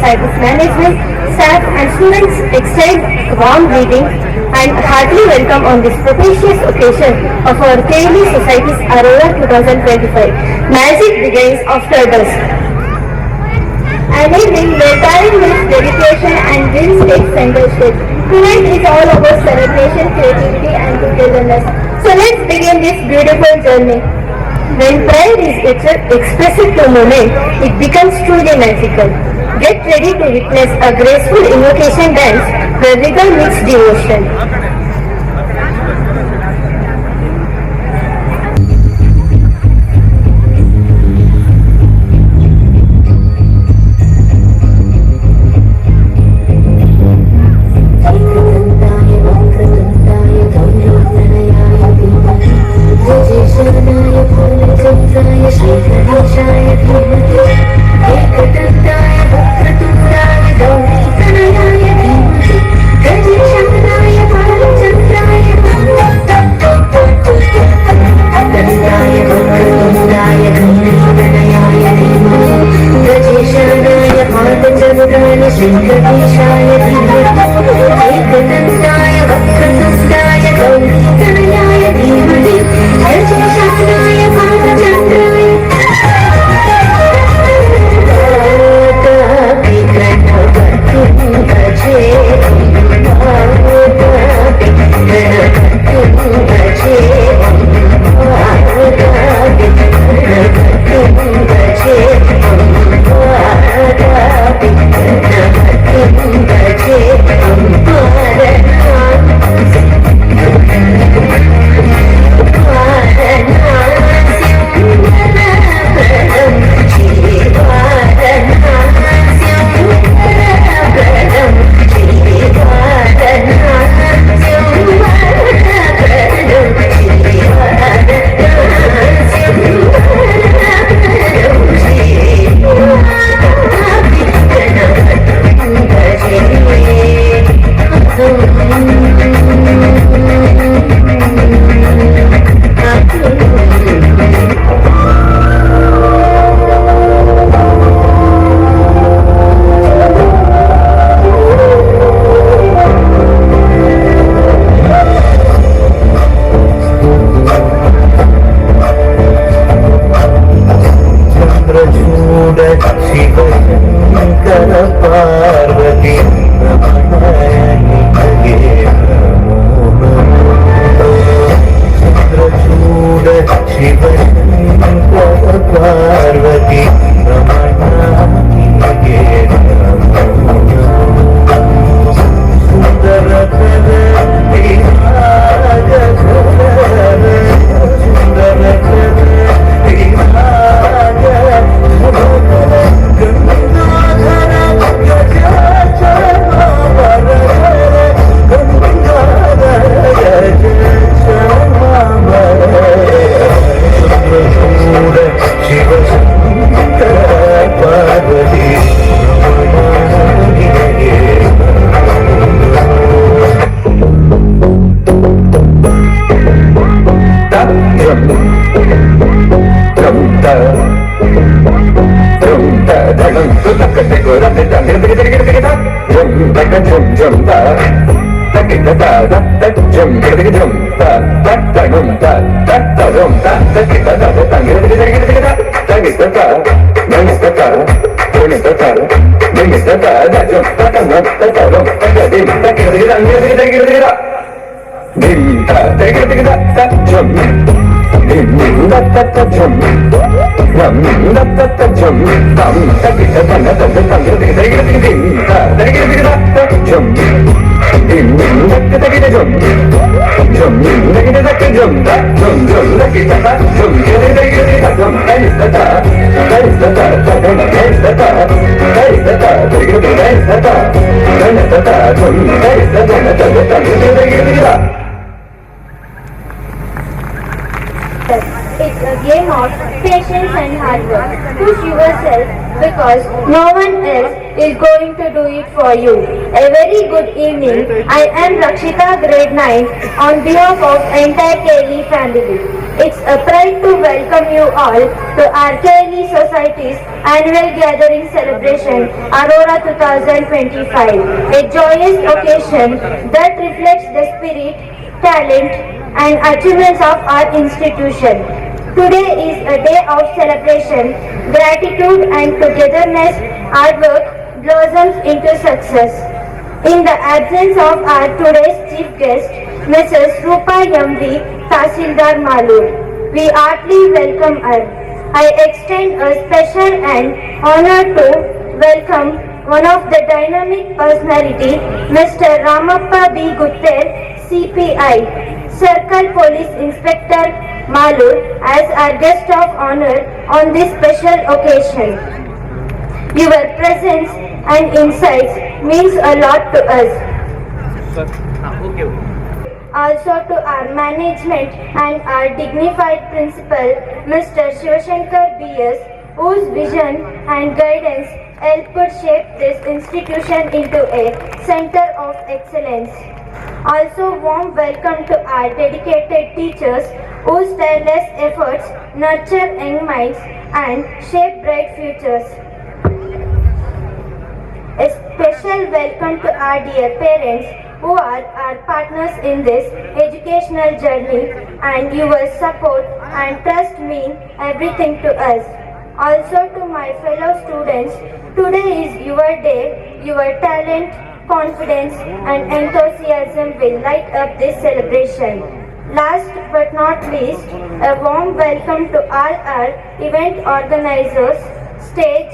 Society's management, staff and students extend warm greetings and heartily welcome on this propitious occasion of our KLE Society's Aurora 2025. Magic begins after dusk. An evening where talent meets dedication and dreams take center stage. Tonight is all about celebration, creativity and togetherness. So let's begin this beautiful journey. When pride is expressed to movement, it becomes truly magical. Get ready to witness a graceful invocation dance where rhythm meets devotion. It's a game of patience and hard work. Push yourself because no one else is going to do it for you. A very good evening. I am Rakshita, grade 9, on behalf of entire KLE family. It's a pride to welcome you all to our KLE Society's annual gathering celebration, Aurora 2025, a joyous occasion that reflects the spirit, talent, and achievements of our institution. Today is a day of celebration, gratitude, and togetherness. Our work blossoms into success. In the absence of our today's chief guest, Mrs. Rupa Yamvi, Tahsildar Malur, we heartily welcome her. I extend a special and honor to welcome one of the dynamic personality, Mr. Ramappa B. Guttel, CPI, Circle Police Inspector Malur, as our guest of honor on this special occasion. Your presence and insights means a lot to us. Also to our management and our dignified principal, Mr. Shivashankar B.S., whose vision and guidance helped shape this institution into a center of excellence. Also warm welcome to our dedicated teachers whose tireless efforts nurture young minds and shape bright futures. A special welcome to our dear parents who are our partners in this educational journey, and your support and trust mean everything to us. Also to my fellow students, today is your day. Your talent, confidence and enthusiasm will light up this celebration. Last but not least, a warm welcome to all our event organizers, stage,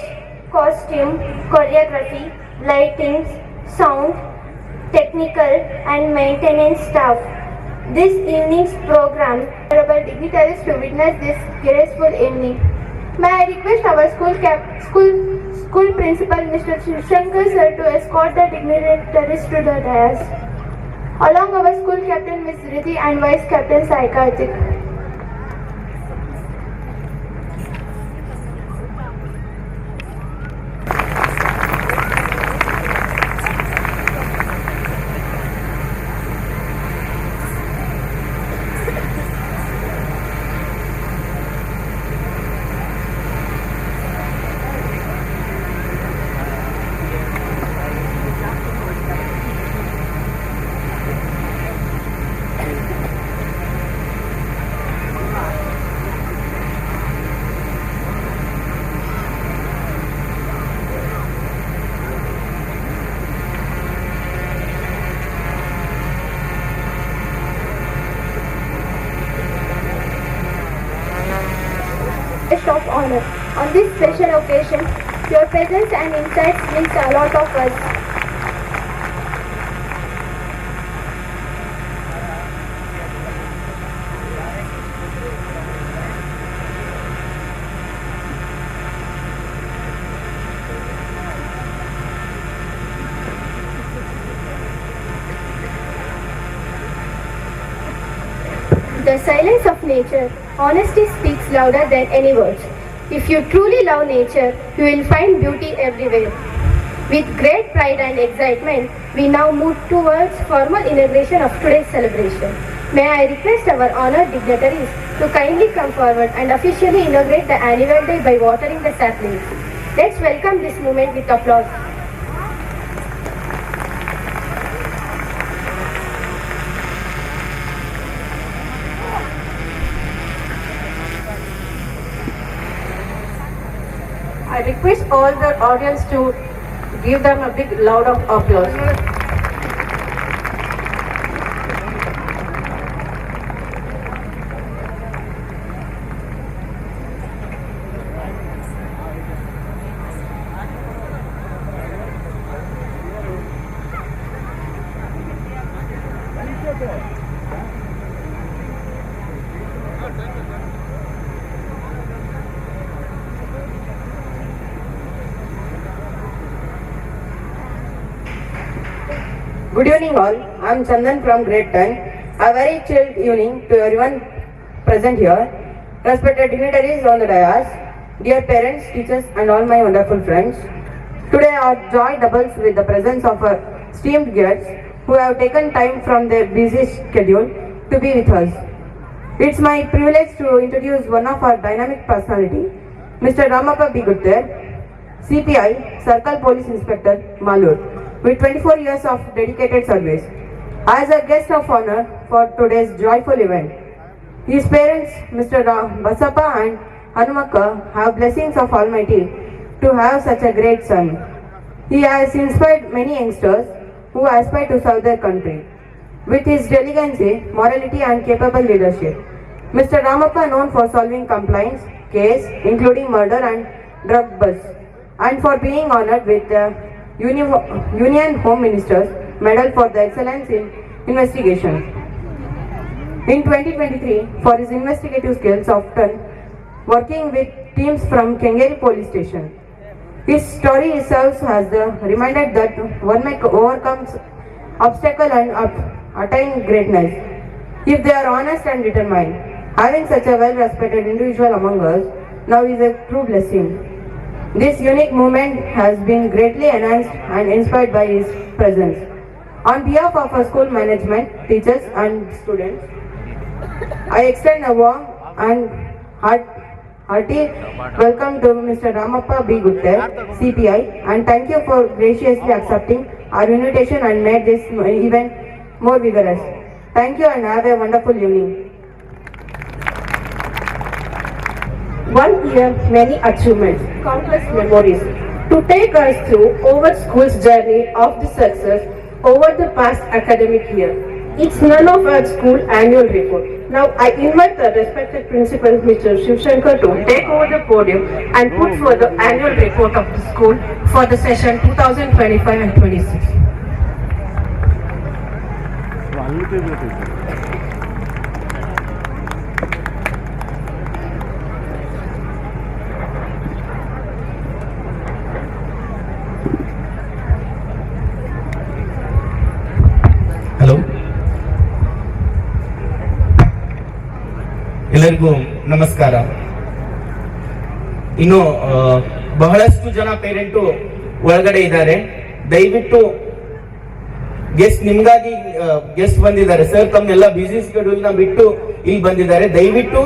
costume, choreography, lighting, sound, technical and maintenance staff. This evening's program, honorable dignitaries to witness this graceful evening. May I request our school principal, Mr. Shivashankar sir, to escort the dignitaries to the dais. Along our school captain, Ms. Riddhi, and vice captain, Sai Karthik. Of honor. On this special occasion, your presence and insights means a lot of us. The silence of nature. Honesty speaks louder than any words. If you truly love nature, you will find beauty everywhere. With great pride and excitement, we now move towards formal inauguration of today's celebration. May I request our honored dignitaries to kindly come forward and officially inaugurate the annual day by watering the saplings. Let's welcome this moment with applause. I request all the audience to give them a big round of applause. Good evening all, I am Chandan from grade 10. A very chilled evening to everyone present here. Respected dignitaries on the dais, dear parents, teachers and all my wonderful friends. Today our joy doubles with the presence of a esteemed guests who have taken time from their busy schedule to be with us. It's my privilege to introduce one of our dynamic personality, Mr. Ramappa B. Guther, CPI, Circle Police Inspector, Malur, with 24 years of dedicated service. As a guest of honor for today's joyful event, his parents, Mr. Basappa and Hanumakka, have blessings of Almighty to have such a great son. He has inspired many youngsters who aspire to serve their country. With his delicacy, morality and capable leadership, Mr. Ramappa known for solving complaints, case including murder and drug bust, and for being honored with the Union Home Minister's Medal for the Excellence in Investigation. In 2023, for his investigative skills often working with teams from Kengeri Police Station. His story serves as the reminder that one may overcome obstacles and attain greatness if they are honest and determined. Having such a well-respected individual among us now is a true blessing. This unique movement has been greatly enhanced and inspired by his presence. On behalf of our school management, teachers and students, I extend a warm and hearty welcome to Mr. Ramappa B. Guther, CPI, and thank you for graciously accepting our invitation and made this event more vigorous. Thank you and have a wonderful evening. 1 year, many achievements, countless memories. To take us through our school's journey of the success over the past academic year, it's none of our school annual report. Now I invite the respected principal, Mr. Shiv Shankar, to take over the podium and put forth the annual report of the school for the session 2025 and 26. Hello, ಎಲ್ಲರಿಗೂ ನಮಸ್ಕಾರ. ಇನ್ನು ಬಹಳಷ್ಟು ಜನ parent ಒಳಗಡೆ ಇದ್ದಾರೆ. ದಯವಿಟ್ಟು guest ನಿಮ್ಗಾಗಿ guest ಬಂದಿದ್ದಾರೆ sir. ತಮ್ಮೆಲ್ಲ ಬಿಸಿ ಶೆಡ್ಯೂಲ್ ನ ಬಿಟ್ಟು ಇಲ್ಲಿ ಬಂದಿದ್ದಾರೆ. ದಯವಿಟ್ಟು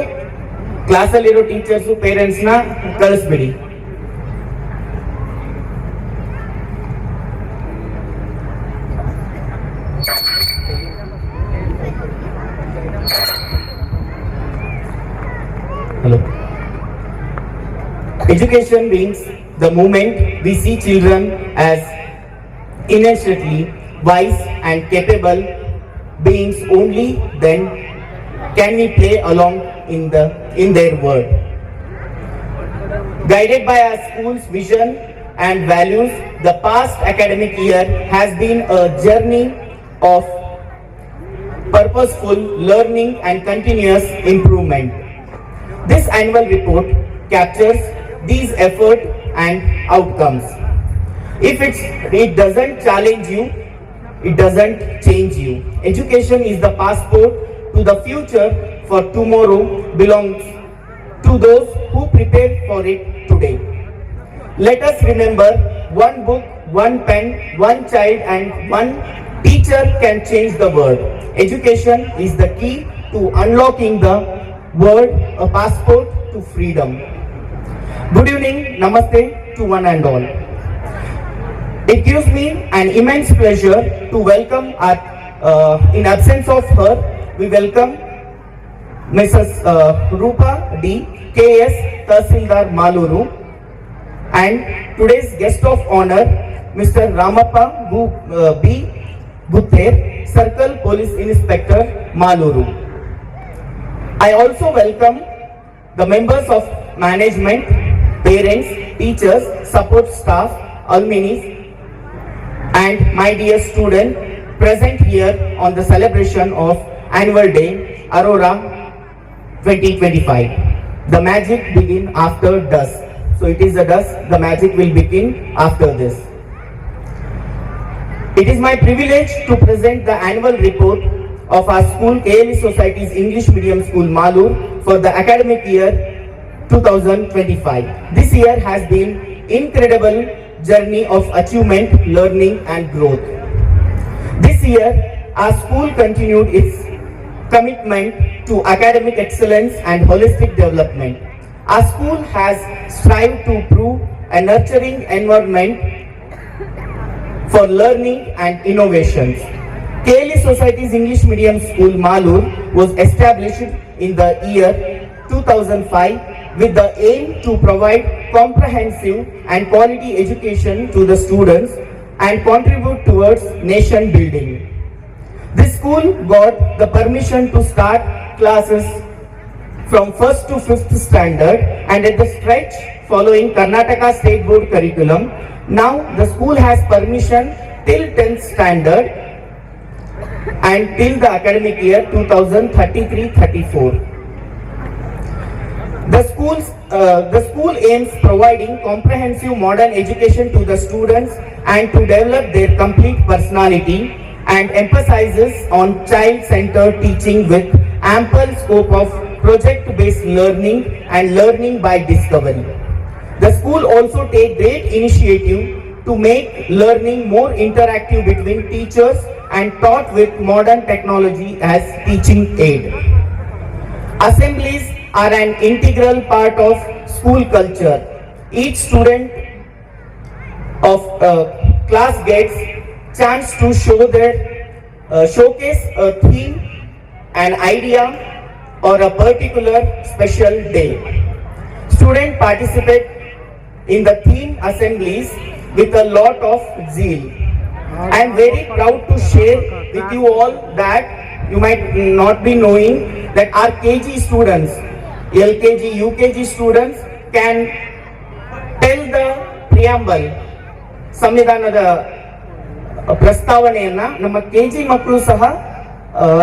ಕ್ಲಾಸ್ ಅಲ್ಲಿರೋ ಟೀಚರ್ಸ್ ಪೇರೆಂಟ್ಸ್ ನ ಕಳಿಸ್ಬಿಡಿ. Hello. Education means the moment we see children as innately wise and capable beings, only then can we play along in their world. Guided by our school's vision and values, the past academic year has been a journey of purposeful learning and continuous improvement. This annual report captures these efforts and outcomes. If it doesn't challenge you, it doesn't change you. Education is the passport to the future, for tomorrow belongs to those who prepare for it today. Let us remember, one book, one pen, one child and one teacher can change the world. Education is the key to unlocking the world, a passport to freedom. Good evening, namaste to one and all. It gives me an immense pleasure to welcome in absence of her, we welcome Mrs. Rupa D. K.S. Tahsildar Maluru, and today's guest of honor, Mr. Ramappa B. Guther, Circle Police Inspector, Maluru. I also welcome the members of management, parents, teachers, support staff, alumni, and my dear student present here on the celebration of Annual Day Aurora 2025. The magic begin after dusk. So it is the dusk, the magic will begin after this. It is my privilege to present the annual report of our school, KLE Society's English Medium School, Malur, for the academic year 2025. This year has been incredible journey of achievement, learning and growth. This year, our school continued its commitment to academic excellence and holistic development. Our school has strived to prove a nurturing environment for learning and innovations. KLE Society's English Medium School, Malur, was established in the year 2005 with the aim to provide comprehensive and quality education to the students and contribute towards nation building. This school got the permission to start classes from 1st to 5th standard, and at the stretch following Karnataka State Board curriculum, now the school has permission till 10th standard and till the academic year 2033-34. The school aims providing comprehensive modern education to the students and to develop their complete personality, and emphasizes on child-centered teaching with ample scope of project-based learning and learning by discovery. The school also takes great initiative to make learning more interactive between teachers and taught with modern technology as teaching aid. Assemblies are an integral part of school culture. Each student of class gets chance to showcase a theme, an idea, or a particular special day. Students participate in the theme assemblies with a lot of zeal. I am very proud to share with you all that you might not be knowing that our KG students, LKG, UKG students can tell the preamble, ಸಂವಿಧಾನದ ಪ್ರಸ್ತಾವನೆಯನ್ನ ನಮ್ಮ KG ಮಕ್ಕಳು ಸಹ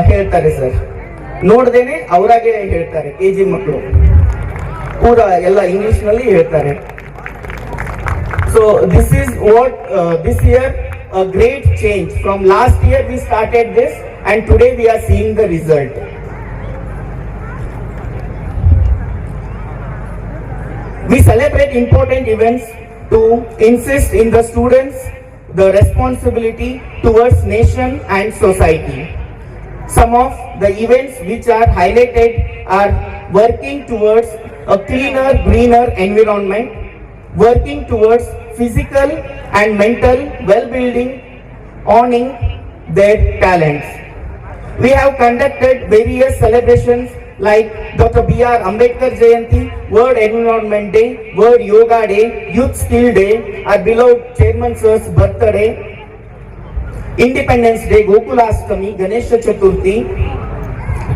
ಹೇಳ್ತಾರೆ sir. ನೋಡ್ದೇನೆ ಅವರಾಗೆ ಹೇಳ್ತಾರೆ KG ಮಕ್ಕಳು, ಪೂರ ಎಲ್ಲ English ನಲ್ಲಿ ಹೇಳ್ತಾರೆ. So this is what this year a great change. From last year we started this and today we are seeing the result. We celebrate important events to insist in the students the responsibility towards nation and society. Some of the events which are highlighted are working towards a cleaner, greener environment, working towards physical and mental well-being, owning their talents. We have conducted various celebrations like Dr. B.R. Ambedkar Jayanti, World Environment Day, World Yoga Day, Youth Skill Day, our beloved Chairman Sir's birthday, Independence Day, Gokulashtami, Ganesha Chaturthi,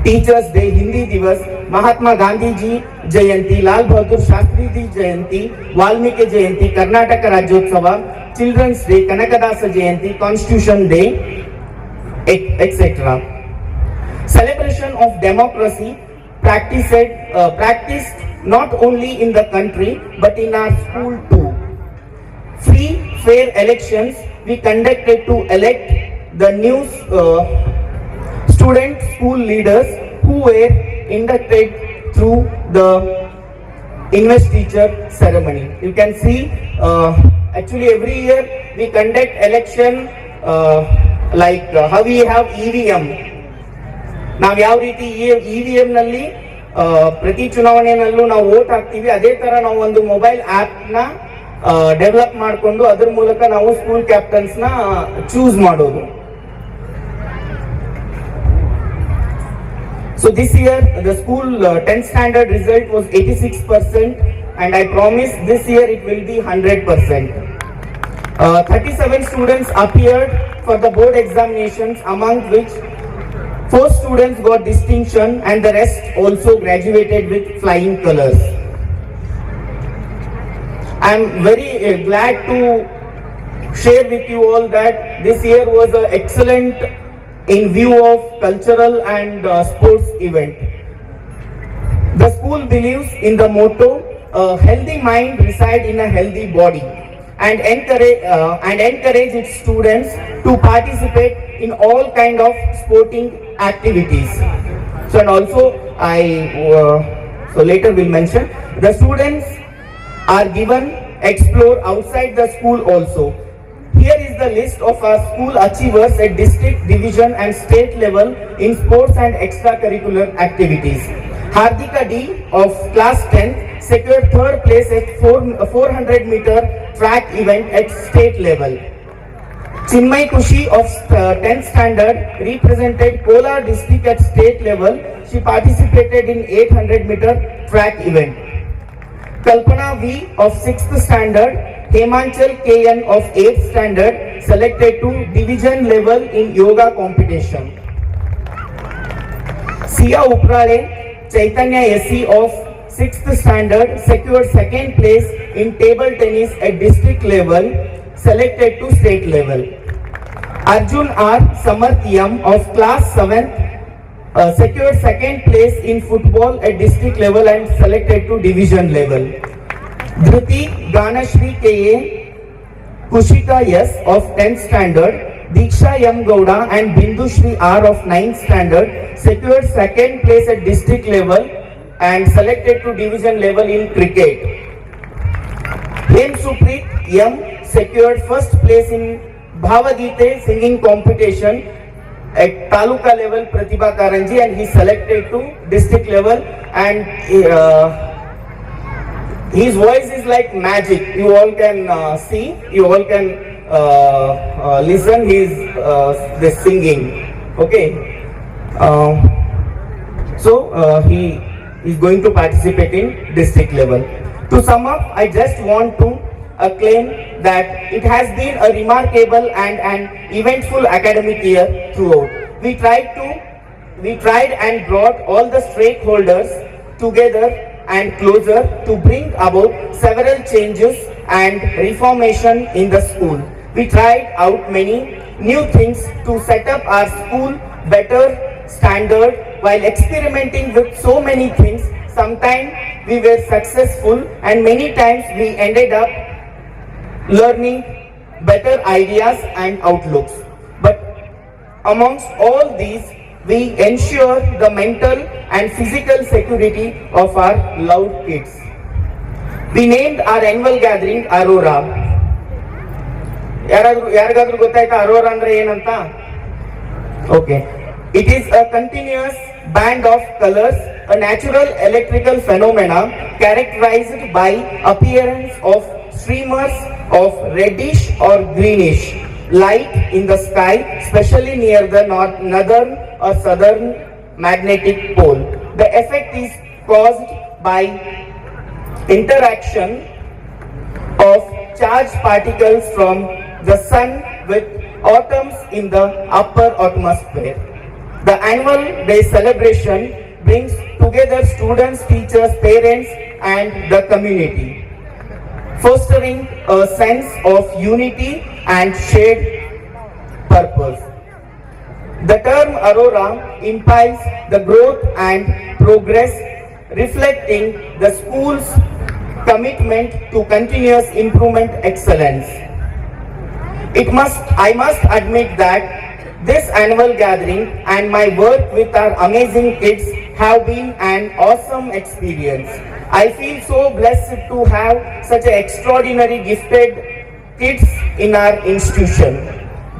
Teachers Day, Hindi Divas, Mahatma Gandhi Ji Jayanti, Lal Bahadur Shastri Ji Jayanti, Valmiki Jayanti, Karnataka Rajyotsava, Children's Day, Kanakadasa Jayanti, Constitution Day, etc. Celebration of democracy practiced not only in the country but in our school too. Free, fair elections we conducted to elect the new student school leaders who were inducted through the investiture ceremony. You can see actually every year we conduct election like how we have EVM. ನಾವು ಯಾವ ರೀತಿ EVM ನಲ್ಲಿ ಪ್ರತಿ ಚುನಾವಣೆಯಲ್ಲೂ ನಾವು vote ಹಾಕ್ತೀವಿ, ಅದೇ ತರ ನಾವು ಒಂದು ಮೊಬೈಲ್ ಆಪ್ ನ ಡೆವಲಪ್ ಮಾಡಿಕೊಂಡು ಅದ್ರ ಮೂಲಕ ನಾವು ಸ್ಕೂಲ್ ಕ್ಯಾಪ್ಟನ್ಸ್ ನ ಚೂಸ್ ಮಾಡೋದು. So this year the school 10th standard result was 86% and I promise this year it will be 100%. 37 students appeared for the board examinations, among which 4 students got distinction and the rest also graduated with flying colors. I am very glad to share with you all that this year was an excellent in view of cultural and sports event. The school believes in the motto, a healthy mind resides in a healthy body, and encourage its students to participate in all kind of sporting activities. So and also so later we'll mention the students are given explore outside the school also. Here is the list of our school achievers at district, division and state level in sports and extracurricular activities. Hardika D of class 10th secured third place at 400 meter track event at state level. Chinmay Kushi of 10th standard represented Kolar district at state level. She participated in 800 meter track event. Kalpana V of 6th standard, Hemanchal KN of 8th standard selected to division level in yoga competition. Sia Uprale, Chaitanya SC of 6th standard secured second place in table tennis at district level, selected to state level. Arjun R. Samarthiyam of class 7th secured second place in football at district level and selected to division level. Dhruti Ganashri K.A. Kushika S. of 10th standard, Diksha M. Gowda and Bindushri R. of 9th standard secured second place at district level and selected to division level in cricket. Hem Supreet M. secured first place in Bhavagite singing competition at Taluka level Pratibha Karanji and he selected to district level and his voice is like magic. You all can see, you all can listen his this singing. Okay. So he is going to participate in district level. To sum up, I just want to claim that it has been a remarkable and an eventful academic year throughout. We tried and brought all the stakeholders together and closer to bring about several changes and reformation in the school. We tried out many new things to set up our school better standard while experimenting with so many things. Sometimes we were successful and many times we ended up learning better ideas and outlooks. But amongst all these, we ensure the mental and physical security of our loved kids. We named our annual gathering Aurora. ಯಾರಿಗಾದ್ರೂ ಗೊತ್ತಾಯ್ತಾ ಅರೋರಾ ಅಂದ್ರೆ ಏನಂತ? Okay. It is a continuous band of colors, a natural electrical phenomena characterized by appearance of streamers of reddish or greenish light in the sky, especially near the northern or southern magnetic pole. The effect is caused by interaction of charged particles from the sun with atoms in the upper atmosphere. The annual day celebration brings together students, teachers, parents and the community, fostering a sense of unity and shared purpose. The term Aurora implies the growth and progress, reflecting the school's commitment to continuous improvement excellence. I must admit that this annual gathering and my work with our amazing kids have been an awesome experience. I feel so blessed to have such an extraordinary gifted kids in our institution.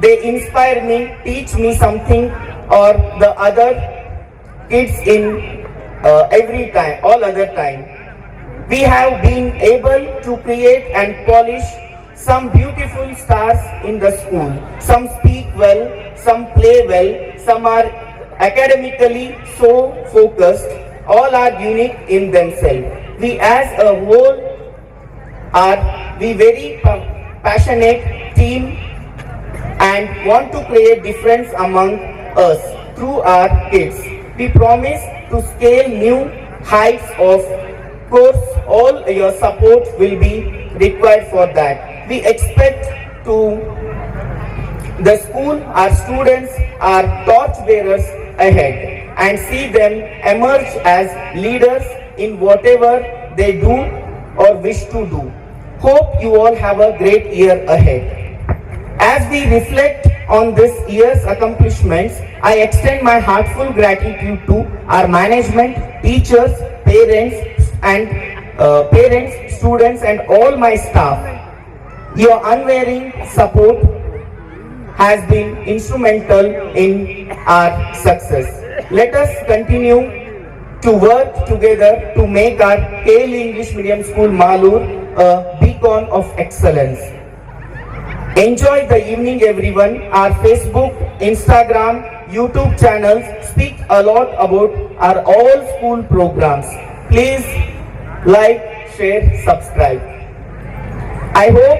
They inspire me, teach me something or the other kids in every time, all other time. We have been able to create and polish some beautiful stars in the school. Some speak well, some play well, some are academically so focused. All are unique in themselves. We as a whole are very passionate team and want to create difference among us through our kids. We promise to scale new heights. Of course, all your support will be required for that. We expect to the school, our students are torch bearers ahead and see them emerge as leaders in whatever they do or wish to do. Hope you all have a great year ahead. As we reflect on this year's accomplishments, I extend my heartfelt gratitude to our management, teachers, parents, students and all my staff. Your unwavering support has been instrumental in our success. Let us continue to work together to make our KL English Medium School Malur a beacon of excellence. Enjoy the evening everyone. Our Facebook, Instagram, YouTube channels speak a lot about our all school programs. Please like, share, subscribe. I hope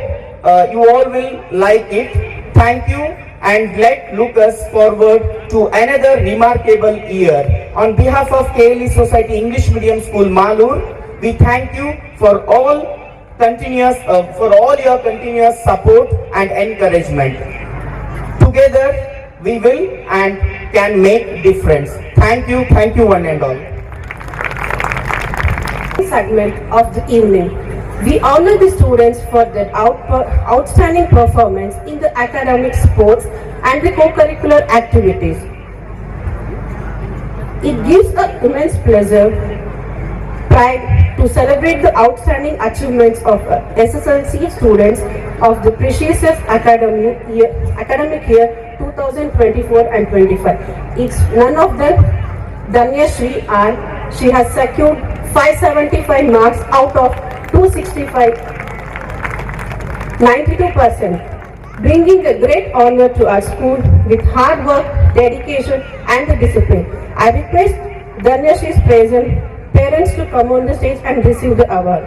you all will like it. Thank you and let look us forward to another remarkable year. On behalf of KLE Society English Medium School Malur, we thank you for all your continuous support and encouragement. Together we will and can make difference. Thank you one and all. Segment of the evening, we honor the students for their outstanding performance in the academic, sports and the co-curricular activities. It gives us immense pleasure, pride to celebrate the outstanding achievements of SSLC students of the precious academic year 2024 and 25. It's none of them Danya Shri, and she has secured 575 marks out of 265, 92%, bringing a great honor to our school with hard work, dedication and the discipline. I request Danya Shri's parents to come on the stage and receive the award.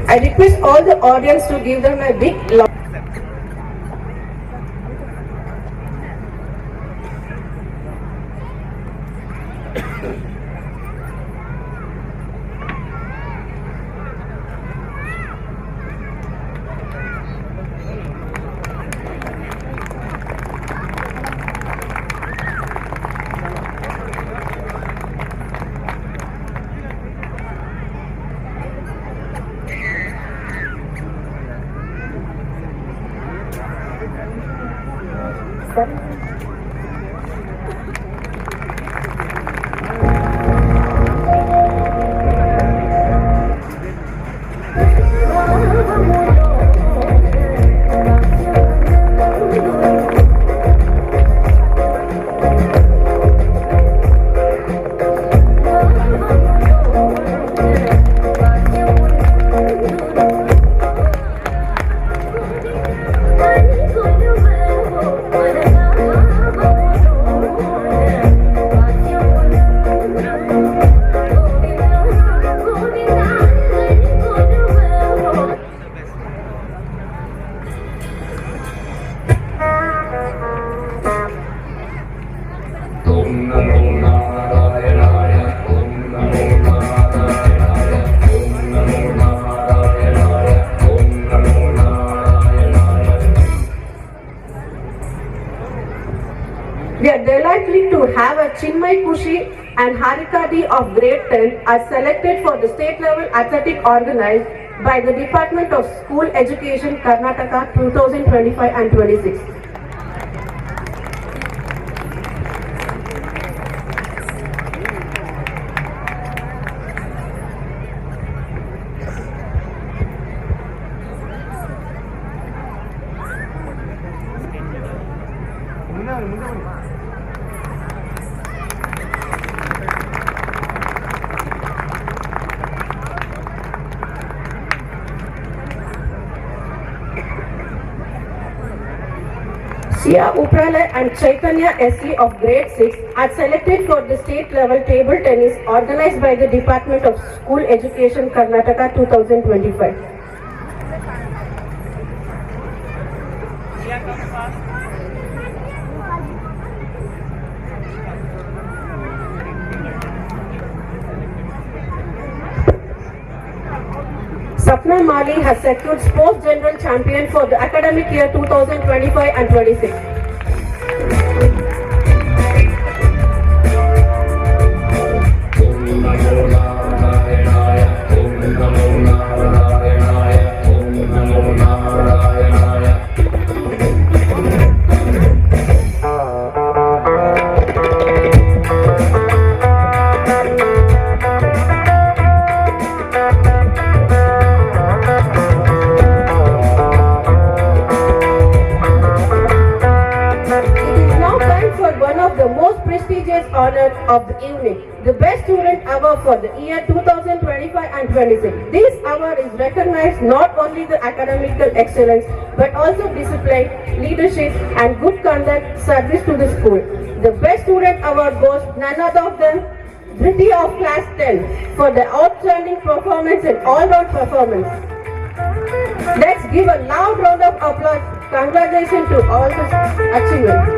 I request all the audience to give them a big applause. We are delighted to have a Chinmay Kushi and Harika D of grade 10 are selected for the state level athletic organized by the Department of School Education Karnataka 2025 and 26. Sia Uprale and Chaitanya SC of grade 6 are selected for the state level table tennis organized by the Department of School Education Karnataka 2025. Sapna Mali has secured Sports General Champion for the academic year 2025 and 26. prestigious honor of the evening, the Best Student Award for the year 2025 and 26. This award is recognized not only the academical excellence but also discipline, leadership and good conduct service to the school. The Best Student Award goes none other than Dhriti of Class 10 for the outstanding performance and all-round performance. Let's give a loud round of applause. Congratulations to all the achievements.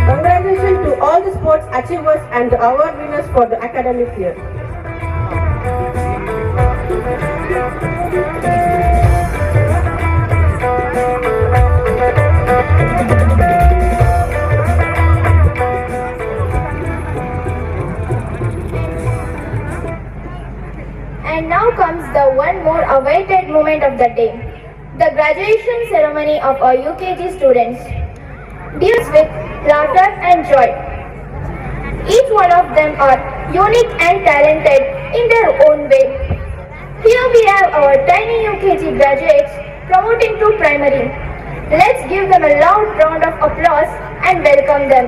Congratulations to all the sports achievers and the award winners for the academic year. And now comes the one more awaited moment of the day, the graduation ceremony of our UKG students. Deals with laughter and joy. Each one of them are unique and talented in their own way. Here we have our tiny UKG graduates promoting to primary. Let's give them a loud round of applause and welcome them.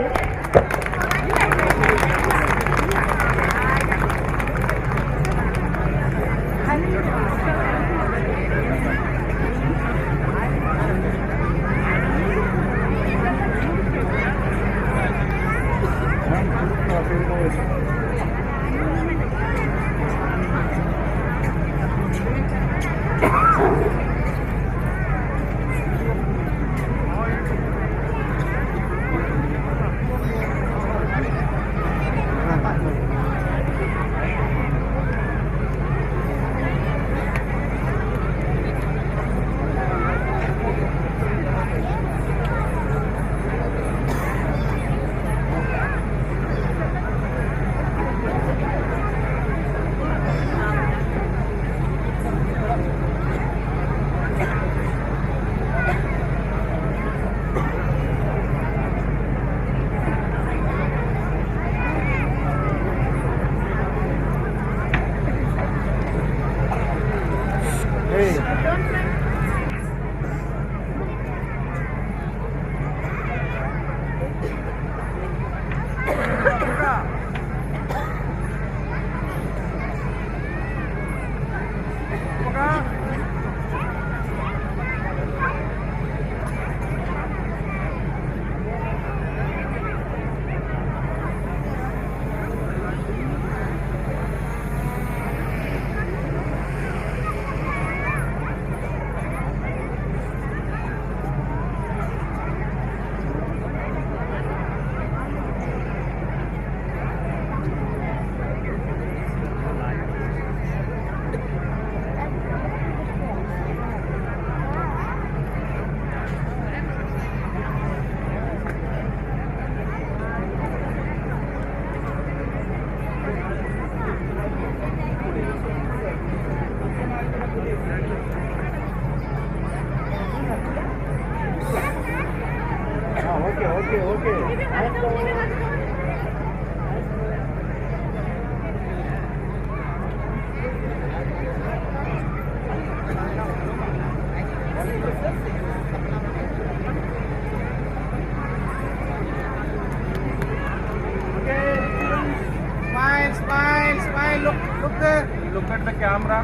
Smile, look there. Look at the camera.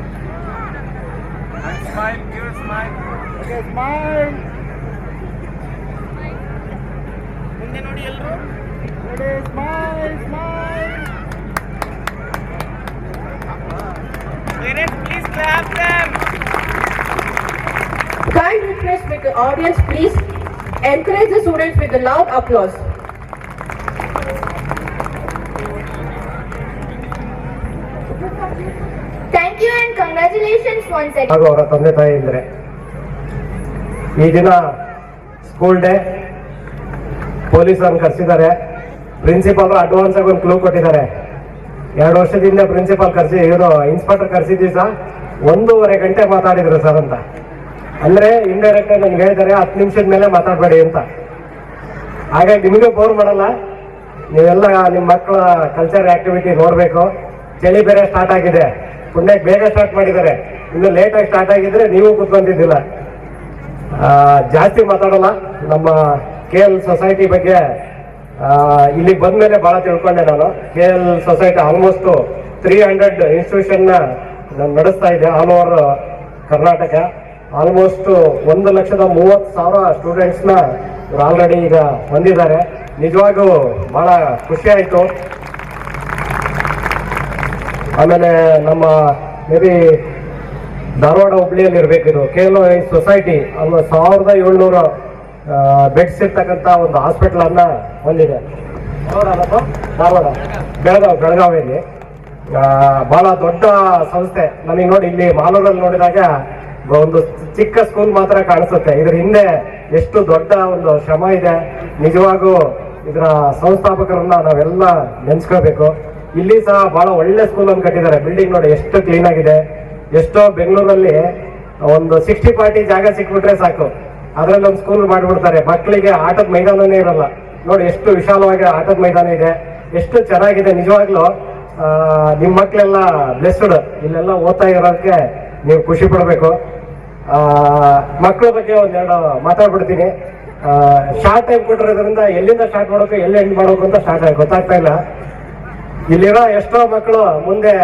And smile, give a smile. Okay, smile. ಮುಂದೆ ನೋಡಿ ಎಲ್ಲರೂ. Ready, smile, smile. Parents, please clap them. Kind request with the audience, please encourage the students with the loud applause. Thank you and congratulations once again. ಹಾಗೂ ಅವರ ತಂದೆ ತಾಯಿ ಇದ್ರೆ ಈ ದಿನ ಸ್ಕೂಲ್ ಡೇ, ಪೊಲೀಸರನ್ನು ಕರೆಸಿದ್ದಾರೆ, ಪ್ರಿನ್ಸಿಪಾಲ್ ಅಡ್ವಾನ್ಸ್ ಆಗಿ ಒಂದು ಕ್ಲೂ ಕೊಟ್ಟಿದ್ದಾರೆ. 2 ವರ್ಷದಿಂದ ಪ್ರಿನ್ಸಿಪಾಲ್ ಕರೆಸಿ ಇವರು ಇನ್ಸ್ಪೆಕ್ಟರ್ ಕರೆಸಿದ್ವಿ ಸರ್, 1.5 ಗಂಟೆ ಮಾತಾಡಿದ್ರು ಸರ್ ಅಂತ. ಅಂದ್ರೆ ಇಂಡೈರೆಕ್ಟ್ ಆಗಿ ನನ್ಗೆ ಹೇಳಿದ್ದಾರೆ 10 ನಿಮಿಷದ ಮೇಲೆ ಮಾತಾಡಬೇಡಿ ಅಂತ. ಹಾಗಾಗಿ ನಿಮಗೆ ಬೋರ್ ಮಾಡಲ್ಲ, ನೀವೆಲ್ಲ ನಿಮ್ಮ ಮಕ್ಕಳ ಕಲ್ಚರ್ ಆಕ್ಟಿವಿಟಿ ನೋಡ್ಬೇಕು. ಚಳಿ ಬೇರೆ ಸ್ಟಾರ್ಟ್ ಆಗಿದೆ, ಪುಣ್ಯಕ್ಕೆ ಬೇಗ ಸ್ಟಾರ್ಟ್ ಮಾಡಿದ್ದಾರೆ. ಇನ್ನು ಲೇಟಾಗಿ ಸ್ಟಾರ್ಟ್ ಆಗಿದ್ರೆ ನೀವು ಕುತ್ಕೊಂತಿದ್ದಿಲ್ಲ. ಜಾಸ್ತಿ ಮಾತಾಡೋಲ್ಲ. ನಮ್ಮ KL ಸೊಸೈಟಿ ಬಗ್ಗೆ ಇಲ್ಲಿಗೆ ಬಂದ್ಮೇಲೆ ಬಹಳ ತಿಳ್ಕೊಂಡೆ ನಾನು. KL ಸೊಸೈಟಿ ಆಲ್ಮೋಸ್ಟ್ 300 ಇನ್ಸ್ಟಿಟ್ಯೂಷನ್ ನಡೆಸ್ತಾ ಇದೆ ಆಲ್ ಓವರ್ ಕರ್ನಾಟಕ. ಆಲ್ಮೋಸ್ಟ್ 1,30,30,000 ಸ್ಟೂಡೆಂಟ್ಸ್ನ ಆಲ್ರೆಡಿ ಈಗ ಹೊಂದಿದ್ದಾರೆ. ನಿಜವಾಗೂ ಬಹಳ ಖುಷಿ ಆಯಿತು. ಆಮೇಲೆ ನಮ್ಮ ಮೇ ಬಿ ಧಾರವಾಡ ಹುಬ್ಳಿಯಲ್ಲಿ ಇರಬೇಕಿದು KL ಸೊಸೈಟಿ 1,700 ಬೆಡ್ಸ್ ಇರ್ತಕ್ಕಂಥ ಒಂದು ಹಾಸ್ಪಿಟಲ್ ಅನ್ನ ಹೊಂದಿದೆ. ಧಾರವಾಡ ಬೆಳಗಾವಿಯಲ್ಲಿ ಬಹಳ ದೊಡ್ಡ ಸಂಸ್ಥೆ. ನನಗೆ ನೋಡಿ ಇಲ್ಲಿ ಮಾಲೂರಲ್ಲಿ ನೋಡಿದಾಗ ಒಂದು ಚಿಕ್ಕ ಸ್ಕೂಲ್ ಮಾತ್ರ ಕಾಣಿಸುತ್ತೆ. ಇದ್ರ ಹಿಂದೆ ಎಷ್ಟು ದೊಡ್ಡ ಒಂದು ಶ್ರಮ ಇದೆ. ನಿಜವಾಗೂ ಇದರ ಸಂಸ್ಥಾಪಕರನ್ನ ನಾವೆಲ್ಲ ನೆನ್ಸ್ಕೋಬೇಕು. ಇಲ್ಲಿ ಸಹ ಬಹಳ ಒಳ್ಳೆ ಸ್ಕೂಲ್ ಅನ್ನು ಕಟ್ಟಿದ್ದಾರೆ. ಬಿಲ್ಡಿಂಗ್ ನೋಡಿ ಎಷ್ಟು ಕ್ಲೀನ್ ಆಗಿದೆ. ಎಷ್ಟೋ ಬೆಂಗಳೂರಲ್ಲಿ ಒಂದು 60-40 ಜಾಗ ಸಿಕ್ಬಿಟ್ರೆ ಸಾಕು, ಅದರಲ್ಲಿ ಒಂದು ಸ್ಕೂಲ್ ಮಾಡಿಬಿಡ್ತಾರೆ. ಮಕ್ಕಳಿಗೆ ಆಟದ ಮೈದಾನನೇ ಇರಲ್ಲ. ನೋಡಿ ಎಷ್ಟು ವಿಶಾಲವಾಗಿ ಆಟದ ಮೈದಾನ ಇದೆ, ಎಷ್ಟು ಚೆನ್ನಾಗಿದೆ. ನಿಜವಾಗ್ಲೂ ನಿಮ್ಮ ಮಕ್ಕಳೆಲ್ಲ ಬ್ಲೆಸ್ಡ್, ಇಲ್ಲೆಲ್ಲ ಓದ್ತಾ ಇರೋದಕ್ಕೆ ನೀವು ಖುಷಿ ಪಡಬೇಕು. ಮಕ್ಕಳ ಬಗ್ಗೆ ಒಂದೆರಡು ಮಾತಾಡ್ಬಿಡ್ತೀನಿ. ಶಾರ್ಟ್ ಟೈಮ್ ಕೊಟ್ಟಿರೋದ್ರಿಂದ ಎಲ್ಲಿಂದ ಸ್ಟಾರ್ಟ್ ಮಾಡೋಕೆ ಎಲ್ಲಿ ಎಂಡ್ ಮಾಡೋಕು ಅಂತ ಗೊತ್ತಾಗ್ತಾ ಇಲ್ಲ. ಇಲ್ಲಿರೋ ಎಷ್ಟೋ ಮಕ್ಕಳು ಮುಂದೆ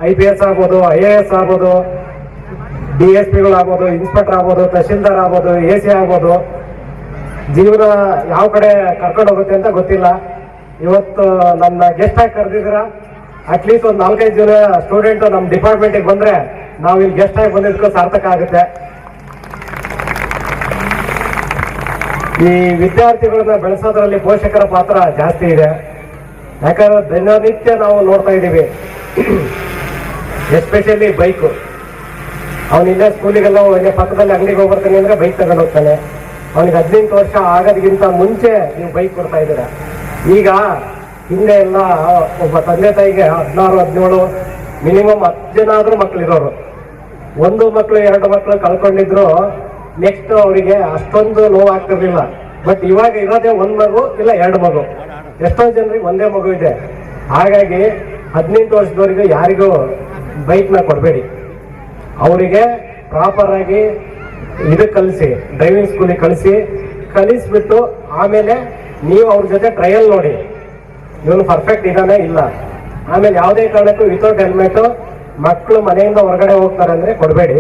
IPS ಆಗ್ಬೋದು, IAS ಆಗ್ಬೋದು, DSPಗಳು ಆಗ್ಬೋದು, ಇನ್ಸ್ಪೆಕ್ಟರ್ ಆಗ್ಬೋದು, ತಹಶೀಲ್ದಾರ್ ಆಗ್ಬೋದು, AC ಆಗ್ಬೋದು. ಜೀವನ ಯಾವ ಕಡೆ ಕರ್ಕೊಂಡು ಹೋಗುತ್ತೆ ಅಂತ ಗೊತ್ತಿಲ್ಲ. ಇವತ್ತು ನನ್ನ ಗೆಸ್ಟ್ ಆಗಿ ಕರೆದಿದ್ರ ಅಟ್ಲೀಸ್ಟ್ ಒಂದು 4-5 ಜನ ಸ್ಟೂಡೆಂಟ್ ನಮ್ಮ ಡಿಪಾರ್ಟ್ಮೆಂಟಿಗೆ ಬಂದ್ರೆ ನಾವು ಇಲ್ಲಿ ಗೆಸ್ಟ್ ಆಗಿ ಬಂದಿದ್ದಕ್ಕೂ ಸಾರ್ಥಕ ಆಗುತ್ತೆ. ಈ ವಿದ್ಯಾರ್ಥಿಗಳನ್ನ ಬೆಳೆಸೋದ್ರಲ್ಲಿ ಪೋಷಕರ ಪಾತ್ರ ಜಾಸ್ತಿ ಇದೆ. ಯಾಕಂದ್ರೆ ದಿನನಿತ್ಯ ನಾವು ನೋಡ್ತಾ ಇದ್ದೀವಿ, ಎಸ್ಪೆಷಲಿ ಬೈಕು. ಅವನಿಲ್ಲ ಸ್ಕೂಲಿಗೆಲ್ಲ ಪಕ್ಕದಲ್ಲಿ ಅಂಗಡಿಗೆ ಹೋಗ್ಬರ್ತಾನೆ ಅಂದ್ರೆ ಬೈಕ್ ತಗೊಂಡು ಹೋಗ್ತಾನೆ. ಅವನಿಗೆ 18 ವರ್ಷ ಆಗೋದಕ್ಕಿಂತ ಮುಂಚೆ ನೀವು ಬೈಕ್ ಕೊಡ್ತಾ ಇದ್ದೀರಾ. ಈಗ ಹಿಂದೆ ಎಲ್ಲ ಒಬ್ಬ ತಂದೆ ತಾಯಿಗೆ 16-17 ಮಿನಿಮಮ್ 10 ಜನ ಆದ್ರೂ ಮಕ್ಕಳಿರೋರು. 1 ಮಕ್ಕಳು 2 ಮಕ್ಕಳು ಕಳ್ಕೊಂಡಿದ್ರು ನೆಕ್ಸ್ಟ್ ಅವರಿಗೆ ಅಷ್ಟೊಂದು ನೋವು ಆಗ್ತಿರ್ಲಿಲ್ಲ. ಬಟ್ ಇವಾಗ ಇರೋದೇ 1 ಮಗು ಇಲ್ಲ 2 ಮಗು. ಎಷ್ಟೋ ಜನರಿಗೆ ಒಂದೇ ಮಗು ಇದೆ. ಹಾಗಾಗಿ 18 ವರ್ಷದವರೆಗೂ ಯಾರಿಗೂ ಬೈಕ್ನ ಕೊಡಬೇಡಿ. ಅವರಿಗೆ ಪ್ರಾಪರ್ ಆಗಿ ಕಲಿಸಿ, ಡ್ರೈವಿಂಗ್ ಸ್ಕೂಲಿಗೆ ಕಲಿಸ್ಬಿಟ್ಟು ಆಮೇಲೆ ನೀವು ಅವ್ರ ಜೊತೆ ಟ್ರಯಲ್ ನೋಡಿ, ಇವನು ಪರ್ಫೆಕ್ಟ್ ಇದಾನೆ ಇಲ್ಲ. ಆಮೇಲೆ ಯಾವುದೇ ಕಾರಣಕ್ಕೂ ವಿತೌಟ್ ಹೆಲ್ಮೆಟ್ ಮಕ್ಕಳು ಮನೆಯಿಂದ ಹೊರಗಡೆ ಹೋಗ್ತಾರೆ ಅಂದ್ರೆ ಕೊಡಬೇಡಿ.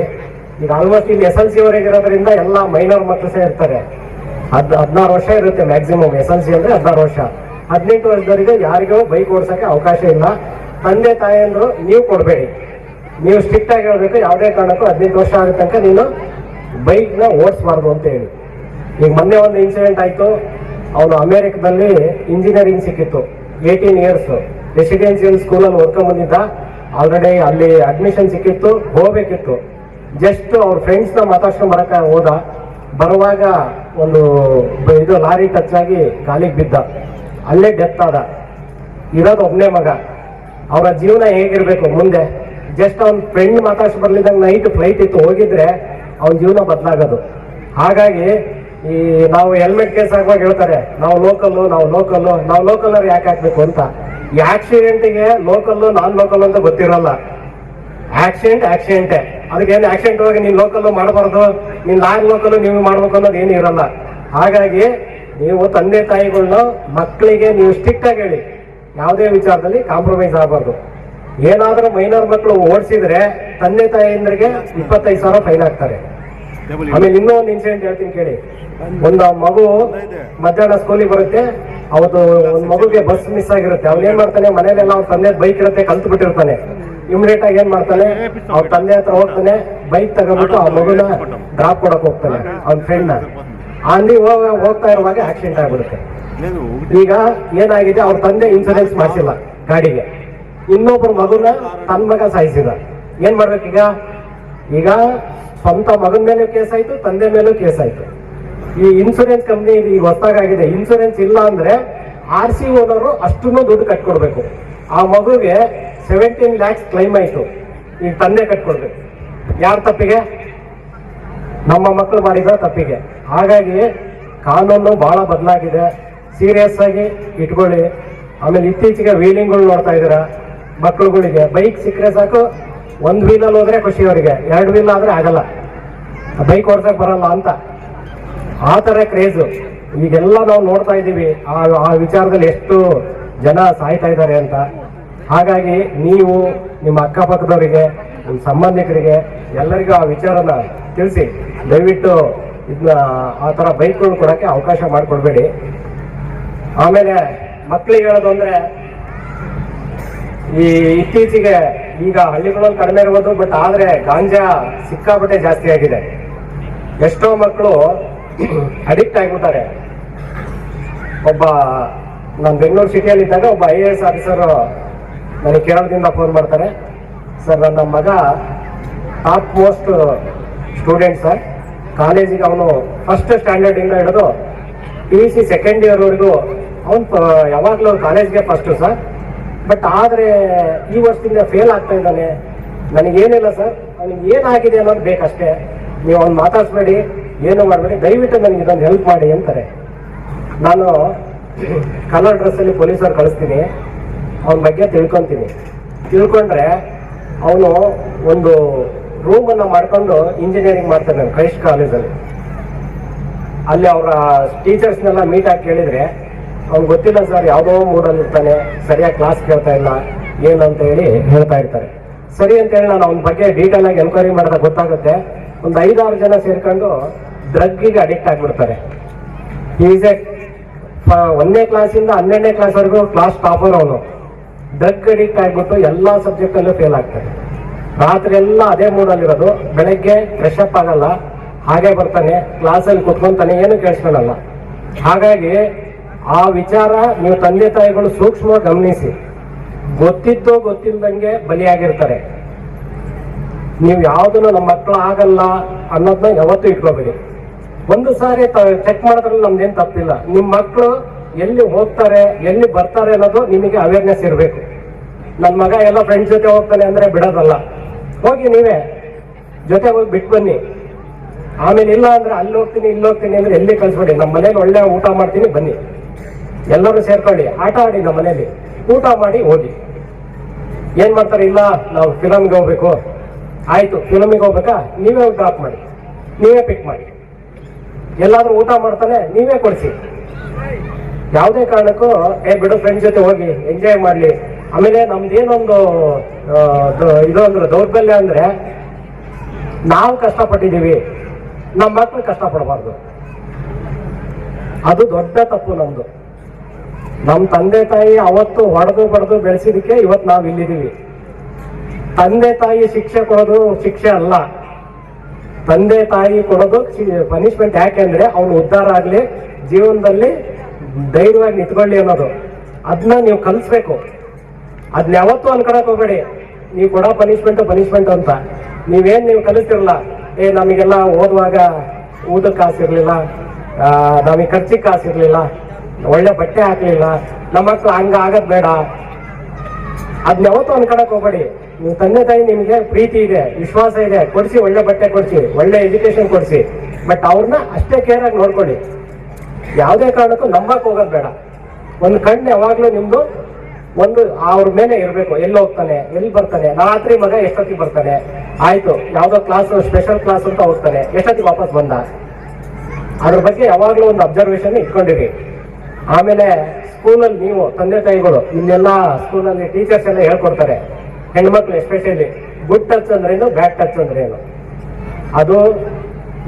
ಈಗ ಆಲ್ಮೋಸ್ಟ್ ಇಲ್ಲಿ SLC ವರೆಗೆ ಇರೋದ್ರಿಂದ ಎಲ್ಲ ಮೈನರ್ ಮಕ್ಕಳು ಸಹ ಇರ್ತಾರೆ. 16 ವರ್ಷ ಇರುತ್ತೆ ಮ್ಯಾಕ್ಸಿಮಮ್. SLC ಅಂದ್ರೆ 16 ವರ್ಷ. 18 ವರ್ಷದವರೆಗೆ ಯಾರಿಗೂ ಬೈಕ್ ಓಡಿಸೋಕೆ ಅವಕಾಶ ಇಲ್ಲ. ತಂದೆ ತಾಯಿಯಂದ್ರು ನೀವು ಕೊಡಬೇಡಿ. ನೀವು ಸ್ಟ್ರಿಕ್ಟ್ ಆಗಿ ಹೇಳ್ಬೇಕು, ಯಾವುದೇ ಕಾರಣಕ್ಕೂ 18 ವರ್ಷ ಆಗೋ ತನಕ ನೀನು ಬೈಕ್ನ ಓಡಿಸ್ಬಾರ್ದು ಅಂತ ಹೇಳಿ. ಈಗ ಮೊನ್ನೆ ಒಂದು ಇನ್ಸಿಡೆಂಟ್ ಆಯ್ತು. ಅವನು ಅಮೆರಿಕದಲ್ಲಿ ಇಂಜಿನಿಯರಿಂಗ್ ಸಿಕ್ಕಿತ್ತು, 18 ಇಯರ್ಸ್ ರೆಸಿಡೆನ್ಸಿಯಲ್ ಸ್ಕೂಲಲ್ಲಿ ಓದ್ಕೊಂಡ್ ಬಂದಿದ್ದ. ಆಲ್ರೆಡಿ ಅಲ್ಲಿ ಅಡ್ಮಿಷನ್ ಸಿಕ್ಕಿತ್ತು, ಹೋಗ್ಬೇಕಿತ್ತು. ಜಸ್ಟ್ ಅವ್ರ ಫ್ರೆಂಡ್ಸ್ನ ಮಾತಾಡ್ಸ್ಕೊಂಡ್ ಬರಕ್ಕೆ ಹೋದ. ಬರುವಾಗ ಒಂದು ಲಾರಿ ಟಚ್ ಆಗಿ ಗಾಲಿಗೆ ಬಿದ್ದ, ಅಲ್ಲೇ ಡೆತ್ ಆದ. ಇರೋದು ಒಬ್ಬನೇ ಮಗ. ಅವರ ಜೀವನ ಹೇಗಿರ್ಬೇಕು ಮುಂದೆ? ಜಸ್ಟ್ ಅವ್ನ ಫ್ರೆಂಡ್ ಮಾತಾಡ್ಸಿ ಬರ್ಲಿದ್ದಂಗೆ ನೈಟ್ ಫ್ಲೈಟ್ ಇತ್ತು, ಹೋಗಿದ್ರೆ ಅವನ ಜೀವನ ಬದಲಾಗೋದು. ಹಾಗಾಗಿ ಈ ನಾವು ಹೆಲ್ಮೆಟ್ ಕೇಸ್ ಆಗುವಾಗ ಹೇಳ್ತಾರೆ ನಾವು ಲೋಕಲ್ ಯಾಕೆ ಹಾಕ್ಬೇಕು ಅಂತ. ಈ ಆಕ್ಸಿಡೆಂಟ್ಗೆ ಲೋಕಲ್ಲು ನಾನ್ ಲೋಕಲ್ ಅಂತ ಗೊತ್ತಿರಲ್ಲ. ಆಕ್ಸಿಡೆಂಟೇ. ಅದಕ್ಕೇನು ಆಕ್ಸಿಡೆಂಟ್ ಹೋಗಿ ನೀನ್ ಲೋಕಲ್ಲು ಮಾಡಬಾರ್ದು, ನೀನ್ ನಾನ್ ಲೋಕಲ್ಲು ನೀವು ಮಾಡ್ಬೇಕು ಅನ್ನೋದು ಏನು ಇರಲ್ಲ. ಹಾಗಾಗಿ ನೀವು ತಂದೆ ತಾಯಿಗಳನ್ನ ಮಕ್ಕಳಿಗೆ ನೀವು ಸ್ಟ್ರಿಕ್ಟ್ ಆಗಿ ಹೇಳಿ, ಯಾವುದೇ ವಿಚಾರದಲ್ಲಿ ಕಾಂಪ್ರಮೈಸ್ ಆಗಬಾರ್ದು. ಏನಾದ್ರೂ ಮೈನರ್ ಮಕ್ಕಳು ಓಡಿಸಿದ್ರೆ ತಂದೆ ತಾಯಿಯಂದ್ರಿಗೆ 25,000 ಫೈನ್ ಹಾಕ್ತಾರೆ. ಆಮೇಲೆ ಇನ್ನೂ ಒಂದು ಇನ್ಸಿಡೆಂಟ್ ಹೇಳ್ತೀನಿ ಕೇಳಿ. ಒಂದು ಮಗು ಮಧ್ಯಾಹ್ನ ಸ್ಕೂಲಿಗೆ ಬರುತ್ತೆ. ಅವತ್ತು ಒಂದು ಮಗುಗೆ ಬಸ್ ಮಿಸ್ ಆಗಿರುತ್ತೆ. ಅವ್ನು ಏನ್ ಮಾಡ್ತಾನೆ, ಮನೇಲೆಲ್ಲ ಅವ್ರ ತಂದೆ ಬೈಕ್ ಇರುತ್ತೆ, ಕಲ್ತು ಬಿಟ್ಟಿರ್ತಾನೆ. ಇಮಿಡಿಯೇಟ್ ಆಗಿ ಏನ್ ಮಾಡ್ತಾನೆ, ಅವ್ರ ತಂದೆ ಹತ್ರ ಹೋಗ್ತಾನೆ, ಬೈಕ್ ತಗೊಂಡ್ಬಿಟ್ಟು ಆ ಮಗುನ ಡ್ರಾಪ್ ಕೊಡಕ್ ಹೋಗ್ತಾನೆ ಅವ್ನ ಫ್ರೆಂಡ್ ನ. ಅಲ್ಲಿ ಹೋಗ್ತಾ ಇರುವಾಗ ಆಕ್ಸಿಡೆಂಟ್ ಆಗ್ಬಿಡುತ್ತೆ. ಈಗ ಏನಾಗಿದೆ, ಅವ್ರ ತಂದೆ ಇನ್ಸೂರೆನ್ಸ್ ಮಾಡಿಸಿಲ್ಲ ಗಾಡಿಗೆ, ಇನ್ನೊಬ್ರು ಮಗುನ ತನ್ನ ಮಗ ಸಾಯಿಸಿದ. ಏನ್ ಮಾಡ್ಬೇಕೀಗ? ಈಗ ಸ್ವಂತ ಮಗನ ಮೇಲೆ ಕೇಸ್ ಆಯ್ತು, ತಂದೆ ಮೇಲೂ ಕೇಸ್ ಆಯ್ತು. ಈ ಇನ್ಸೂರೆನ್ಸ್ ಕಂಪ್ನಿ ಈಗ ಹೊಸದಾಗಿದೆ. ಇನ್ಸೂರೆನ್ಸ್ ಇಲ್ಲ ಅಂದ್ರೆ RC ಓನರು ಅಷ್ಟನ್ನು ದುಡ್ಡು ಕಟ್ಕೊಡ್ಬೇಕು. ಆ ಮಗುಗೆ 17 lakhs ಕ್ಲೈಮ್ ಆಯ್ತು. ಈಗ ತಂದೆ ಕಟ್ಕೊಡ್ಬೇಕು. ಯಾರ ತಪ್ಪಿಗೆ? ನಮ್ಮ ಮಕ್ಕಳು ಮಾಡಿದ ತಪ್ಪಿಗೆ. ಹಾಗಾಗಿ ಕಾನೂನು ಬಹಳ ಬದಲಾಗಿದೆ. ಸೀರಿಯಸ್ ಆಗಿ ಇಟ್ಕೊಳ್ಳಿ. ಆಮೇಲೆ ಇತ್ತೀಚೆಗೆ ವೀಲಿಂಗ್ಗಳು ನೋಡ್ತಾ ಇದ್ದೀರಾ ಮಕ್ಕಳುಗಳಿಗೆ. ಬೈಕ್ ಸಿಕ್ಕರೆ ಸಾಕು, 1 ವೀಲಲ್ಲಿ ಹೋದ್ರೆ ಖುಷಿ ಅವರಿಗೆ, 2 ವೀಲ್ ಆದ್ರೆ ಆಗಲ್ಲ. ಬೈಕ್ ಓಡ್ಸಕ್ ಬರಲ್ಲ ಅಂತ ಆ ಥರ ಕ್ರೇಜು ಈಗೆಲ್ಲ ನಾವು ನೋಡ್ತಾ ಇದ್ದೀವಿ. ಆ ವಿಚಾರದಲ್ಲಿ ಎಷ್ಟು ಜನ ಸಾಯ್ತಾ ಇದ್ದಾರೆ ಅಂತ. ಹಾಗಾಗಿ ನೀವು ನಿಮ್ಮ ಅಕ್ಕಪಕ್ಕದವರಿಗೆ, ನಿಮ್ಮ ಸಂಬಂಧಿಕರಿಗೆ ಎಲ್ಲರಿಗೂ ಆ ವಿಚಾರನ ತಿಳಿಸಿ. ದಯವಿಟ್ಟು ಇದನ್ನ ಆ ಥರ ಬೈಕ್ಗಳು ಕೊಡೋಕ್ಕೆ ಅವಕಾಶ ಮಾಡಿಕೊಡ್ಬೇಡಿ. ಆಮೇಲೆ ಮಕ್ಕಳಿಗೆ ಹೇಳೋದು ಅಂದರೆ, ಈ ಇತ್ತೀಚೆಗೆ ಈಗ ಹಳ್ಳಿಗಳಲ್ಲಿ ಕಡಿಮೆ ಇರ್ಬೋದು, ಬಟ್ ಆದರೆ ಗಾಂಜಾ ಸಿಕ್ಕಾಪಟ್ಟೆ ಜಾಸ್ತಿ ಆಗಿದೆ. ಎಷ್ಟೋ ಮಕ್ಕಳು ಅಡಿಕ್ಟ್ ಆಗಿಬಿಡ್ತಾರೆ. ನಾನು ಬೆಂಗಳೂರು ಸಿಟಿಯಲ್ಲಿದ್ದಾಗ ಒಬ್ಬ IAS ಆಫೀಸರು ನನಗೆ ಕೇರಳದಿಂದ ಫೋನ್ ಮಾಡ್ತಾರೆ. ಸರ್, ನನ್ನ ಮಗ ಟಾಪ್ ಮೋಸ್ಟ್ ಸ್ಟೂಡೆಂಟ್ ಸರ್, ಕಾಲೇಜಿಗೆ ಅವನು ಫಸ್ಟ್ ಸ್ಟ್ಯಾಂಡರ್ಡಿಂದ ಹಿಡಿದು PUC ಸೆಕೆಂಡ್ ಇಯರ್ವರೆಗೂ ಅವನು ಯಾವಾಗಲೂ ಕಾಲೇಜ್ಗೆ ಫಸ್ಟು ಸರ್. ಬಟ್ ಆದರೆ ಈ ವರ್ಷದಿಂದ ಫೇಲ್ ಆಗ್ತಾ ಇದ್ದಾನೆ. ನನಗೇನಿಲ್ಲ ಸರ್, ಅವನಿಗೆ ಏನಾಗಿದೆ ಅನ್ನೋದು ಬೇಕಷ್ಟೇ. ನೀವು ಅವ್ನು ಮಾತಾಡಿಸ್ಬೇಡಿ, ಏನು ಮಾಡಬೇಡಿ, ದಯವಿಟ್ಟು ನನಗೆ ಇದೊಂದು ಹೆಲ್ಪ್ ಮಾಡಿ ಅಂತಾರೆ. ನಾನು ಕಲರ್ ಡ್ರೆಸ್ಸಲ್ಲಿ ಪೊಲೀಸರು ಕಳಿಸ್ತೀನಿ, ಅವನ ಬಗ್ಗೆ ತಿಳ್ಕೊಂಡ್ರೆ ಅವನು ಒಂದು ರೂಮನ್ನು ಮಾಡ್ಕೊಂಡು ಇಂಜಿನಿಯರಿಂಗ್ ಮಾಡ್ತಾನೆ ನಾನು ಕ್ರೈಸ್ಟ್ ಕಾಲೇಜಲ್ಲಿ. ಅಲ್ಲಿ ಅವರ ಟೀಚರ್ಸ್ನೆಲ್ಲ ಮೀಟ್ ಆಗಿ ಕೇಳಿದರೆ ಅವ್ನು ಗೊತ್ತಿಲ್ಲ ಸರ್, ಯಾವುದೋ ಮೂಡಲ್ಲಿ ಇರ್ತಾನೆ, ಸರಿಯಾಗಿ ಕ್ಲಾಸ್ ಕೇಳ್ತಾ ಇಲ್ಲ ಏನು ಅಂತ ಹೇಳಿ ಹೇಳ್ತಾ ಇರ್ತಾರೆ. ಸರಿ ಅಂತೇಳಿ ನಾನು ಅವನ ಬಗ್ಗೆ ಡೀಟೇಲ್ ಆಗಿ ಎನ್ಕ್ವೈರಿ ಮಾಡಿದಾಗ ಗೊತ್ತಾಗುತ್ತೆ, ಒಂದು 5-6 ಜನ ಸೇರ್ಕೊಂಡು ಡ್ರಗ್ಗಿಗೆ ಅಡಿಕ್ಟ್ ಆಗಿಬಿಡ್ತಾರೆ. ಈಸ್ ಎ 1ನೇ ಕ್ಲಾಸಿಂದ 12ನೇ ಕ್ಲಾಸ್ವರೆಗೂ ಕ್ಲಾಸ್ ಟಾಪರ್ ಅವನು. ಡ್ರಗ್ ಅಡಿಕ್ಟ್ ಆಗಿಬಿಟ್ಟು ಎಲ್ಲ ಸಬ್ಜೆಕ್ಟಲ್ಲೂ ಫೇಲ್ ಆಗ್ತಾರೆ. ರಾತ್ರಿ ಎಲ್ಲ ಅದೇ ಮೂಡಲ್ಲಿರೋದು, ಬೆಳಗ್ಗೆ ಫ್ರೆಶ್ ಅಪ್ ಆಗಲ್ಲ, ಹಾಗೆ ಬರ್ತಾನೆ, ಕ್ಲಾಸಲ್ಲಿ ಕುತ್ಕೊಂತಾನೆ, ಏನು ಕೇಳಿಸ್ಕೊಳ್ಳಲ್ಲ. ಹಾಗಾಗಿ ಆ ವಿಚಾರ ನೀವು ತಂದೆ ತಾಯಿಗಳು ಸೂಕ್ಷ್ಮವಾಗಿ ಗಮನಿಸಿ. ಗೊತ್ತಿದ್ದೋ ಗೊತ್ತಿಲ್ಲದಂಗೆ ಬಲಿಯಾಗಿರ್ತಾರೆ. ನೀವು ಯಾವುದನ್ನು ನಮ್ಮ ಮಕ್ಕಳು ಆಗಲ್ಲ ಅನ್ನೋದನ್ನ ಯಾವತ್ತೂ ಇಟ್ಕೋಬೇಡಿ. ಒಂದು ಸಾರಿ ಚೆಕ್ ಮಾಡಿದ್ರಲ್ಲಿ ನಮ್ದೇನು ತಪ್ಪಿಲ್ಲ. ನಿಮ್ಮ ಮಕ್ಕಳು ಎಲ್ಲಿ ಹೋಗ್ತಾರೆ, ಎಲ್ಲಿ ಬರ್ತಾರೆ ಅನ್ನೋದು ನಿಮಗೆ ಅವೇರ್ನೆಸ್ ಇರಬೇಕು. ನನ್ನ ಮಗ ಎಲ್ಲ ಫ್ರೆಂಡ್ಸ್ ಜೊತೆ ಹೋಗ್ತಾನೆ ಅಂದರೆ ಬಿಡೋದಲ್ಲ, ಹೋಗಿ ನೀವೇ ಜೊತೆ ಹೋಗಿ ಬಿಟ್ಟು ಬನ್ನಿ. ಆಮೇಲೆ ಇಲ್ಲ ಅಂದ್ರೆ ಅಲ್ಲಿ ಹೋಗ್ತೀನಿ ಇಲ್ಲಿ ಹೋಗ್ತೀನಿ ಅಂದ್ರೆ ಎಲ್ಲಿ ಕಳಿಸ್ಬೇಡಿ. ನಮ್ಮ ಮನೇಲಿ ಒಳ್ಳೆ ಊಟ ಮಾಡ್ತೀನಿ, ಬನ್ನಿ ಎಲ್ಲರೂ ಸೇರ್ಕೊಳ್ಳಿ, ಆಟ ಆಡಿ, ನಮ್ಮ ಮನೇಲಿ ಊಟ ಮಾಡಿ ಹೋಗಿ. ಏನ್ ಮಾಡ್ತಾರೆ, ಇಲ್ಲ ನಾವು ಫಿಲಮ್ಗೆ ಹೋಗ್ಬೇಕು, ಆಯ್ತು ಫಿಲಮಿಗೆ ಹೋಗ್ಬೇಕಾ, ನೀವೇ ಡ್ರಾಪ್ ಮಾಡಿ, ನೀವೇ ಪಿಕ್ ಮಾಡಿ. ಎಲ್ಲಾದ್ರೂ ಊಟ ಮಾಡ್ತಾನೆ, ನೀವೇ ಕೊಡಿಸಿ. ಯಾವುದೇ ಕಾರಣಕ್ಕೂ ಬಿಡು ಫ್ರೆಂಡ್ಸ್ ಜೊತೆ ಹೋಗಿ ಎಂಜಾಯ್ ಮಾಡಲಿ. ಆಮೇಲೆ ನಮ್ದೇನೊಂದು ಇದೊಂದು ದೌರ್ಬಲ್ಯ ಅಂದ್ರೆ, ನಾವು ಕಷ್ಟಪಟ್ಟಿದ್ದೀವಿ, ನಮ್ಮ ಮಕ್ಕಳು ಕಷ್ಟಪಡಬಾರ್ದು. ಅದು ದೊಡ್ಡ ತಪ್ಪು ನಮ್ದು. ನಮ್ಮ ತಂದೆ ತಾಯಿ ಅವತ್ತು ಹೊಡೆದು ಬಡ್ದು ಬೆಳೆಸಿದಕ್ಕೆ ಇವತ್ತು ನಾವು ಇಲ್ಲಿದ್ದೀವಿ. ತಂದೆ ತಾಯಿ ಶಿಕ್ಷೆ ಕೊಡೋದು ಶಿಕ್ಷೆ ಅಲ್ಲ, ತಂದೆ ತಾಯಿ ಕೊಡೋದು ಪನಿಷ್ಮೆಂಟ್. ಯಾಕೆಂದ್ರೆ ಅವನು ಉದ್ಧಾರ ಆಗ್ಲಿ, ಜೀವನದಲ್ಲಿ ಧೈರ್ಯವಾಗಿ ನಿಂತ್ಕೊಳ್ಳಿ ಅನ್ನೋದು. ಅದನ್ನ ನೀವು ಕಲಿಸ್ಬೇಕು. ಅದನ್ನ ಯಾವತ್ತೂ ಅನ್ಕೊಳಕ್ ಹೋಗ್ಬೇಡಿ, ನೀವು ಕೊಡೋ ಪನಿಷ್ಮೆಂಟ್ ಅಂತ. ನೀವು ಕಲಿಸ್ತಿರಲ್ಲ, ನಮಗೆಲ್ಲ ಓದುವಾಗ ಊಟಕ್ಕೆ ಕಾಸಿರ್ಲಿಲ್ಲ, ನಮಗೆ ಖರ್ಚಿಗೆ ಕಾಸಿರ್ಲಿಲ್ಲ, ಒಳ್ಳೆ ಬಟ್ಟೆ ಹಾಕ್ಲಿಲ್ಲ, ನಮ್ಮ ಮಕ್ಕಳು ಹಂಗ ಆಗದ್ ಬೇಡ, ಅದನ್ನ ಯಾವತ್ತೂ ಅನ್ಕೊಳಕ್ ಹೋಗ್ಬೇಡಿ. ನೀವು ತಂದೆ ತಾಯಿ ನಿಮಗೆ ಪ್ರೀತಿ ಇದೆ, ವಿಶ್ವಾಸ ಇದೆ, ಕೊಡಿಸಿ, ಒಳ್ಳೆ ಬಟ್ಟೆ ಕೊಡಿಸಿ, ಒಳ್ಳೆ ಎಜುಕೇಶನ್ ಕೊಡಿಸಿ. ಬಟ್ ಅವ್ರನ್ನ ಅಷ್ಟೇ ಕೇರ್ ಆಗಿ ನೋಡ್ಕೊಳ್ಳಿ. ಯಾವುದೇ ಕಾರಣಕ್ಕೂ ನಂಬಕ್ ಹೋಗೋದ್ ಬೇಡ. ಒಂದು ಕಣ್ಣು ಯಾವಾಗ್ಲೂ ನಿಮ್ದು ಒಂದು ಅವ್ರ ಮೇಲೆ ಇರಬೇಕು. ಎಲ್ಲಿ ಹೋಗ್ತಾನೆ, ಎಲ್ಲಿ ಬರ್ತಾನೆ, ರಾತ್ರಿ ಮಗ ಎಷ್ಟೊತ್ತಿಗೆ ಬರ್ತಾನೆ, ಆಯ್ತು ಯಾವ್ದೋ ಕ್ಲಾಸ್ ಸ್ಪೆಷಲ್ ಕ್ಲಾಸ್ ಅಂತ ಹೋಗ್ತಾನೆ, ಎಷ್ಟೊತ್ತಿಗೆ ವಾಪಸ್ ಬಂದ, ಅದ್ರ ಬಗ್ಗೆ ಯಾವಾಗ್ಲೂ ಒಂದು ಅಬ್ಸರ್ವೇಷನ್ ಇಟ್ಕೊಂಡಿರಿ. ಆಮೇಲೆ ಸ್ಕೂಲಲ್ಲಿ ನೀವು ತಂದೆ ತಾಯಿಗಳು, ಇಲ್ಲೆಲ್ಲ ಸ್ಕೂಲಲ್ಲಿ ಟೀಚರ್ಸ್ ಎಲ್ಲ ಹೇಳ್ಕೊಡ್ತಾರೆ, ಹೆಣ್ಮಕ್ಳು ಎಸ್ಪೆಷಲಿ ಗುಡ್ ಟಚ್ ಅಂದ್ರೇನು, ಬ್ಯಾಡ್ ಟಚ್ ಅಂದ್ರೇನು. ಅದು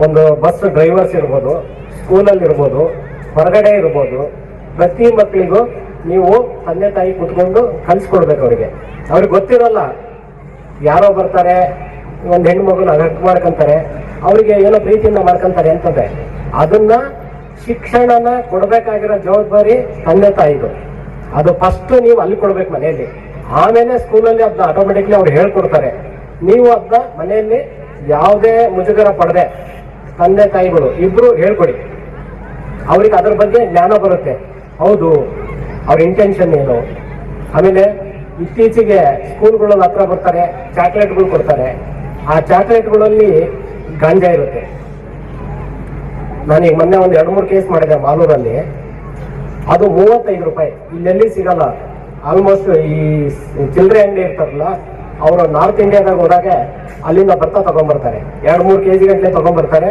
ಒಂದು ಬಸ್ ಡ್ರೈವರ್ಸ್ ಇರ್ಬೋದು, ಸ್ಕೂಲಲ್ಲಿ ಇರ್ಬೋದು, ಹೊರಗಡೆ ಇರ್ಬೋದು, ಪ್ರತಿ ಮಕ್ಕಳಿಗೂ ನೀವು ತಂದೆ ತಾಯಿ ಕುತ್ಕೊಂಡು ಕಲಿಸ್ಕೊಡ್ಬೇಕು. ಅವ್ರಿಗೆ ಗೊತ್ತಿರಲ್ಲ, ಯಾರೋ ಬರ್ತಾರೆ, ಒಂದು ಹೆಣ್ಮಗುನ ಹಕ್ ಮಾಡ್ಕೊಂತಾರೆ, ಅವ್ರಿಗೆ ಏನೋ ಪ್ರೀತಿಯಿಂದ ಮಾಡ್ಕೊಂತಾರೆ ಅಂತಂದ್ರೆ, ಅದನ್ನ ಶಿಕ್ಷಣನ ಕೊಡ್ಬೇಕಾಗಿರೋ ಜವಾಬ್ದಾರಿ ತಂದೆ ತಾಯಿದು. ಅದು ಫಸ್ಟ್ ನೀವು ಅಲ್ಲಿ ಕೊಡ್ಬೇಕು ಮನೆಯಲ್ಲಿ. ಆಮೇಲೆ ಸ್ಕೂಲಲ್ಲಿ ಅದನ್ನ ಆಟೋಮೆಟಿಕ್ಲಿ ಅವ್ರು ಹೇಳ್ಕೊಡ್ತಾರೆ. ನೀವು ಅದನ್ನ ಮನೆಯಲ್ಲಿ ಯಾವುದೇ ಮುಜುಗರ ಪಡದೆ ತಂದೆ ತಾಯಿಗಳು ಇಬ್ರು ಹೇಳ್ಕೊಡಿ. ಅವ್ರಿಗೆ ಅದ್ರ ಬಗ್ಗೆ ಜ್ಞಾನ ಬರುತ್ತೆ. ಹೌದು, ಅವ್ರ ಇಂಟೆನ್ಷನ್ ಏನು. ಆಮೇಲೆ ಇತ್ತೀಚೆಗೆ ಸ್ಕೂಲ್ಗಳಲ್ಲಿ ಹತ್ರ ಬರ್ತಾರೆ, ಚಾಕ್ಲೇಟ್ಗಳು ಕೊಡ್ತಾರೆ. ಆ ಚಾಕ್ಲೇಟ್ಗಳಲ್ಲಿ ಗಾಂಜಾ ಇರುತ್ತೆ. ನಾನೀಗ ಮೊನ್ನೆ ಒಂದು 2-3 ಕೇಸ್ ಮಾಡಿದೆ ಮಾಲೂರಲ್ಲಿ. ಅದು 35 ರೂಪಾಯಿ, ಇಲ್ಲೆಲ್ಲಿ ಸಿಗಲ್ಲ. ಆಲ್ಮೋಸ್ಟ್ ಈ ಚಿಲ್ಲರೆ ಅಂಗಡಿ ಇರ್ತಾರಲ್ಲ, ಅವರು ನಾರ್ತ್ ಇಂಡಿಯಾದಾಗ ಹೋದಾಗ ಅಲ್ಲಿಂದ ಭತ್ತ ತಗೊಂಡ್ಬರ್ತಾರೆ, 2-3 kg ಗಂಟೆ ತಗೊಂಡ್ಬರ್ತಾರೆ,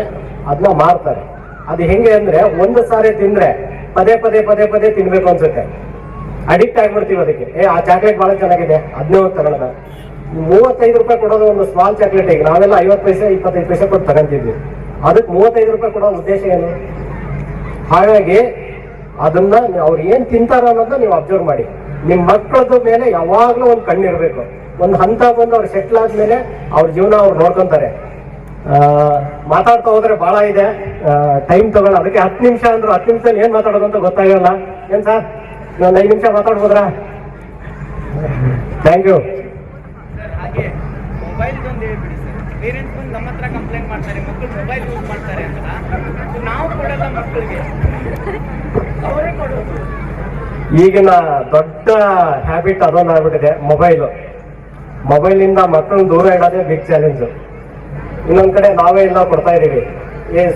ಅದನ್ನ ಮಾರ್ತಾರೆ. ಅದು ಹೆಂಗೆ ಅಂದ್ರೆ ಒಂದು ಸಾರಿ ತಿಂದ್ರೆ ಪದೇ ಪದೇ ಪದೇ ಪದೇ ತಿನ್ಬೇಕು ಅನ್ಸುತ್ತೆ, ಅಡಿಕ್ಟ್ ಆಗ್ಬಿಡ್ತೀವಿ ಅದಕ್ಕೆ. ಆ ಚಾಕ್ಲೇಟ್ ಬಹಳ ಚೆನ್ನಾಗಿದೆ, ಅದನ್ನೇ ಹೋಗಿ ತಗೊಳ್ಳೋಣ. 35 ರೂಪಾಯಿ ಕೊಡೋದು ಒಂದು ಸ್ಮಾಲ್ ಚಾಕ್ಲೇಟ್. ಈಗ ನಾವೆಲ್ಲ 50 ಪೈಸೆ 25 ಪೈಸೆ ಕೊಟ್ಟು ತಗೊಂತಿದ್ವಿ, ಅದಕ್ಕೆ 35 ರೂಪಾಯಿ ಕೊಡೋ ಉದ್ದೇಶ ಏನು? ಹಾಗಾಗಿ ಅದನ್ನ ಅವ್ರು ಏನ್ ತಿಂತಾರ ಅನ್ನೋದನ್ನ ನೀವು ಅಬ್ಸರ್ವ್ ಮಾಡಿ. ನಿಮ್ ಮಕ್ಕಳದ ಮೇಲೆ ಯಾವಾಗ್ಲೂ ಒಂದು ಕಣ್ಣಿರ್ಬೇಕು. ಒಂದು ಹಂತ ಬಂದು ಅವ್ರು ಸೆಟ್ಲ್ ಆದ್ಮೇಲೆ ಅವ್ರ ಜೀವನ ಅವ್ರು ನೋಡ್ಕೊಂತಾರೆ. ಮಾತಾಡ್ತಾ ಹೋದ್ರೆ ಬಹಳ ಇದೆ, ಟೈಮ್ ತಗೊಳ್ಳ. ಅದಕ್ಕೆ 10 ನಿಮಿಷ ಅಂದ್ರು 10 ನಿಮಿಷ ಏನ್ ಮಾತಾಡೋದು ಅಂತ ಗೊತ್ತಾಗಲ್ಲ. ಏನ್ ಸರ್, ಒಂದು 5 ನಿಮಿಷ ಮಾತಾಡ್ಬೋದ್ರಾ? Thank you. ಹಾಗೆ ಮೊಬೈಲ್ ಒಂದು ಹೇಳ್ಬಿಡಿ ಸರ್. ಪೇರೆಂಟ್ಸ್ ಬಂದು ನಮ್ಮ ಹತ್ರ ಕಂಪ್ಲೇಂಟ್ ಮಾಡ್ತಾರೆ, ಮಕ್ಕಳು ಮೊಬೈಲ್ ಯೂಸ್ ಮಾಡ್ತಾರೆ ಅಂತ. ನಾವು ಕೊಡಲ್ಲ ಮಕ್ಕಳಿಗೆ, ಅವರೇ ಕೊಡೋದು. ಈಗಿನ ದೊಡ್ಡ ಹ್ಯಾಬಿಟ್ ಅದೊಂದಾಗ್ಬಿಟ್ಟಿದೆ ಮೊಬೈಲಿಂದ ಮಕ್ಕಳನ್ನ ದೂರ ಇಡೋದೇ ಬಿಗ್ ಚಾಲೆಂಜ್. ಇನ್ನೊಂದ್ ಕಡೆ ನಾವೇ ಇಲ್ಲ ಕೊಡ್ತಾ ಇದೀವಿ.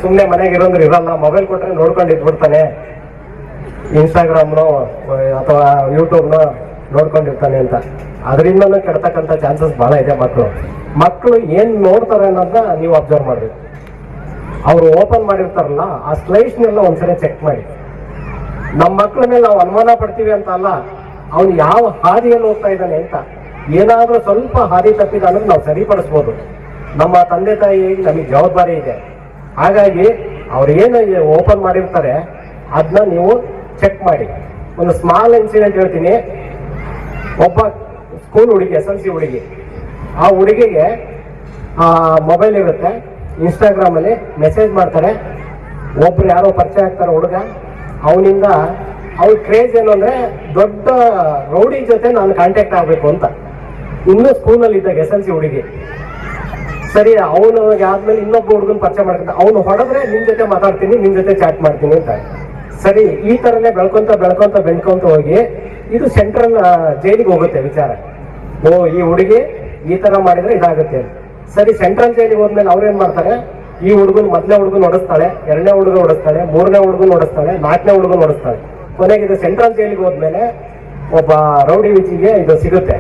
ಸುಮ್ಮನೆ ಮನೆಗೆ ಇರೋಂದ್ರೆ ಇರಲ್ಲ, ಮೊಬೈಲ್ ಕೊಟ್ರೆ ನೋಡ್ಕೊಂಡು ಇದ್ಬಿಡ್ತಾನೆ, ಇನ್ಸ್ಟಾಗ್ರಾಮ್ನೋ ಅಥವಾ ಯೂಟ್ಯೂಬ್ನೋ ನೋಡ್ಕೊಂಡಿರ್ತಾನೆ ಅಂತ. ಅದರಿಂದನೂ ಕೆಡ್ತಕ್ಕಂಥ ಚಾನ್ಸಸ್ ಬಹಳ ಇದೆ. ಮಕ್ಕಳು ಏನ್ ನೋಡ್ತಾರೆ ಅನ್ನೋದನ್ನ ನೀವು ಅಬ್ಸರ್ವ್ ಮಾಡ್ಬೇಕು. ಅವ್ರು ಓಪನ್ ಮಾಡಿರ್ತಾರಲ್ಲ ಆ ಸ್ಲೈಡ್ಸ್ನೆಲ್ಲ ಒಂದ್ಸರಿ ಚೆಕ್ ಮಾಡಿ. ನಮ್ಮ ಮಕ್ಕಳ ಮೇಲೆ ನಾವು ಅನುಮಾನ ಪಡ್ತೀವಿ ಅಂತ ಅಲ್ಲ, ಅವ್ನು ಯಾವ ಹಾದಿಯಲ್ಲಿ ಹೋಗ್ತಾ ಇದ್ದಾನೆ ಅಂತ. ಏನಾದ್ರೂ ಸ್ವಲ್ಪ ಹಾದಿ ತಪ್ಪಿದ ಅನ್ನೋದು ನಾವು ಸರಿಪಡಿಸ್ಬೋದು. ನಮ್ಮ ತಂದೆ ತಾಯಿ ನಮಗೆ ಜವಾಬ್ದಾರಿ ಇದೆ. ಹಾಗಾಗಿ ಅವ್ರು ಏನು ಓಪನ್ ಮಾಡಿರ್ತಾರೆ ಅದನ್ನ ನೀವು ಚೆಕ್ ಮಾಡಿ. ಒಂದು ಸ್ಮಾಲ್ ಇನ್ಸಿಡೆಂಟ್ ಹೇಳ್ತೀನಿ. ಒಬ್ಬ ಸ್ಕೂಲ್ ಹುಡುಗಿ, SLC ಹುಡುಗಿ, ಆ ಹುಡುಗಿಗೆ ಮೊಬೈಲ್ ಇರುತ್ತೆ, ಇನ್ಸ್ಟಾಗ್ರಾಮ್ ಅಲ್ಲಿ ಮೆಸೇಜ್ ಮಾಡ್ತಾರೆ. ಒಬ್ರು ಯಾರೋ ಪರಿಚಯ ಆಗ್ತಾರೆ ಹುಡುಗ, ಅವನಿಂದ ಅವ್ರ ಕ್ರೇಜ್ ಏನು ಅಂದ್ರೆ ದೊಡ್ಡ ರೌಡಿ ಜೊತೆ ನಾನು ಕಾಂಟ್ಯಾಕ್ಟ್ ಆಗ್ಬೇಕು ಅಂತ. ಇನ್ನೂ ಸ್ಕೂಲಲ್ಲಿ ಇದ್ದಾಗ SLC ಹುಡುಗಿ. ಸರಿ, ಅವನು ಆದ್ಮೇಲೆ ಇನ್ನೊಬ್ಬ ಹುಡುಗನ ಪರಿಚಯ ಮಾಡ್ಕೊಂಡ, ಅವನು ಹೊಡೆದ್ರೆ ನಿನ್ ಜೊತೆ ಮಾತಾಡ್ತೀನಿ, ನಿನ್ ಜೊತೆ ಚಾಟ್ ಮಾಡ್ತೀನಿ ಅಂತ. ಸರಿ, ಈ ತರನೇ ಬೆಳ್ಕೊಂತ ಹೋಗಿ ಇದು ಸೆಂಟ್ರಲ್ ಜೈಲಿಗೆ ಹೋಗುತ್ತೆ ವಿಚಾರ. ಈ ಹುಡುಗಿ ಈ ತರ ಮಾಡಿದ್ರೆ ಇದಾಗುತ್ತೆ. ಸರಿ, ಸೆಂಟ್ರಲ್ ಜೈಲಿಗೆ ಹೋದ್ಮೇಲೆ ಅವ್ರೇನ್ ಮಾಡ್ತಾರೆ, ಈ ಮೊದಲನೇ ಹುಡುಗನ ಹೊಡಿಸ್ತಾಳೆ, 2ನೇ ಹುಡುಗ ಹೊಡಿಸ್ತಾಳೆ, 3ನೇ ಹುಡುಗನ ಹೊಡಿಸ್ತಾಳೆ, 4ನೇ ಹುಡುಗನ ಹೊಡಿಸ್ತಾಳೆ. ಕೊನೆಗೆ ಇದು ಸೆಂಟ್ರಲ್ ಜೈಲಿಗೆ ಹೋದ್ಮೇಲೆ ಒಬ್ಬ ರೌಡಿ ವಿಚಿಗೆ ಇದು ಸಿಗುತ್ತೆ.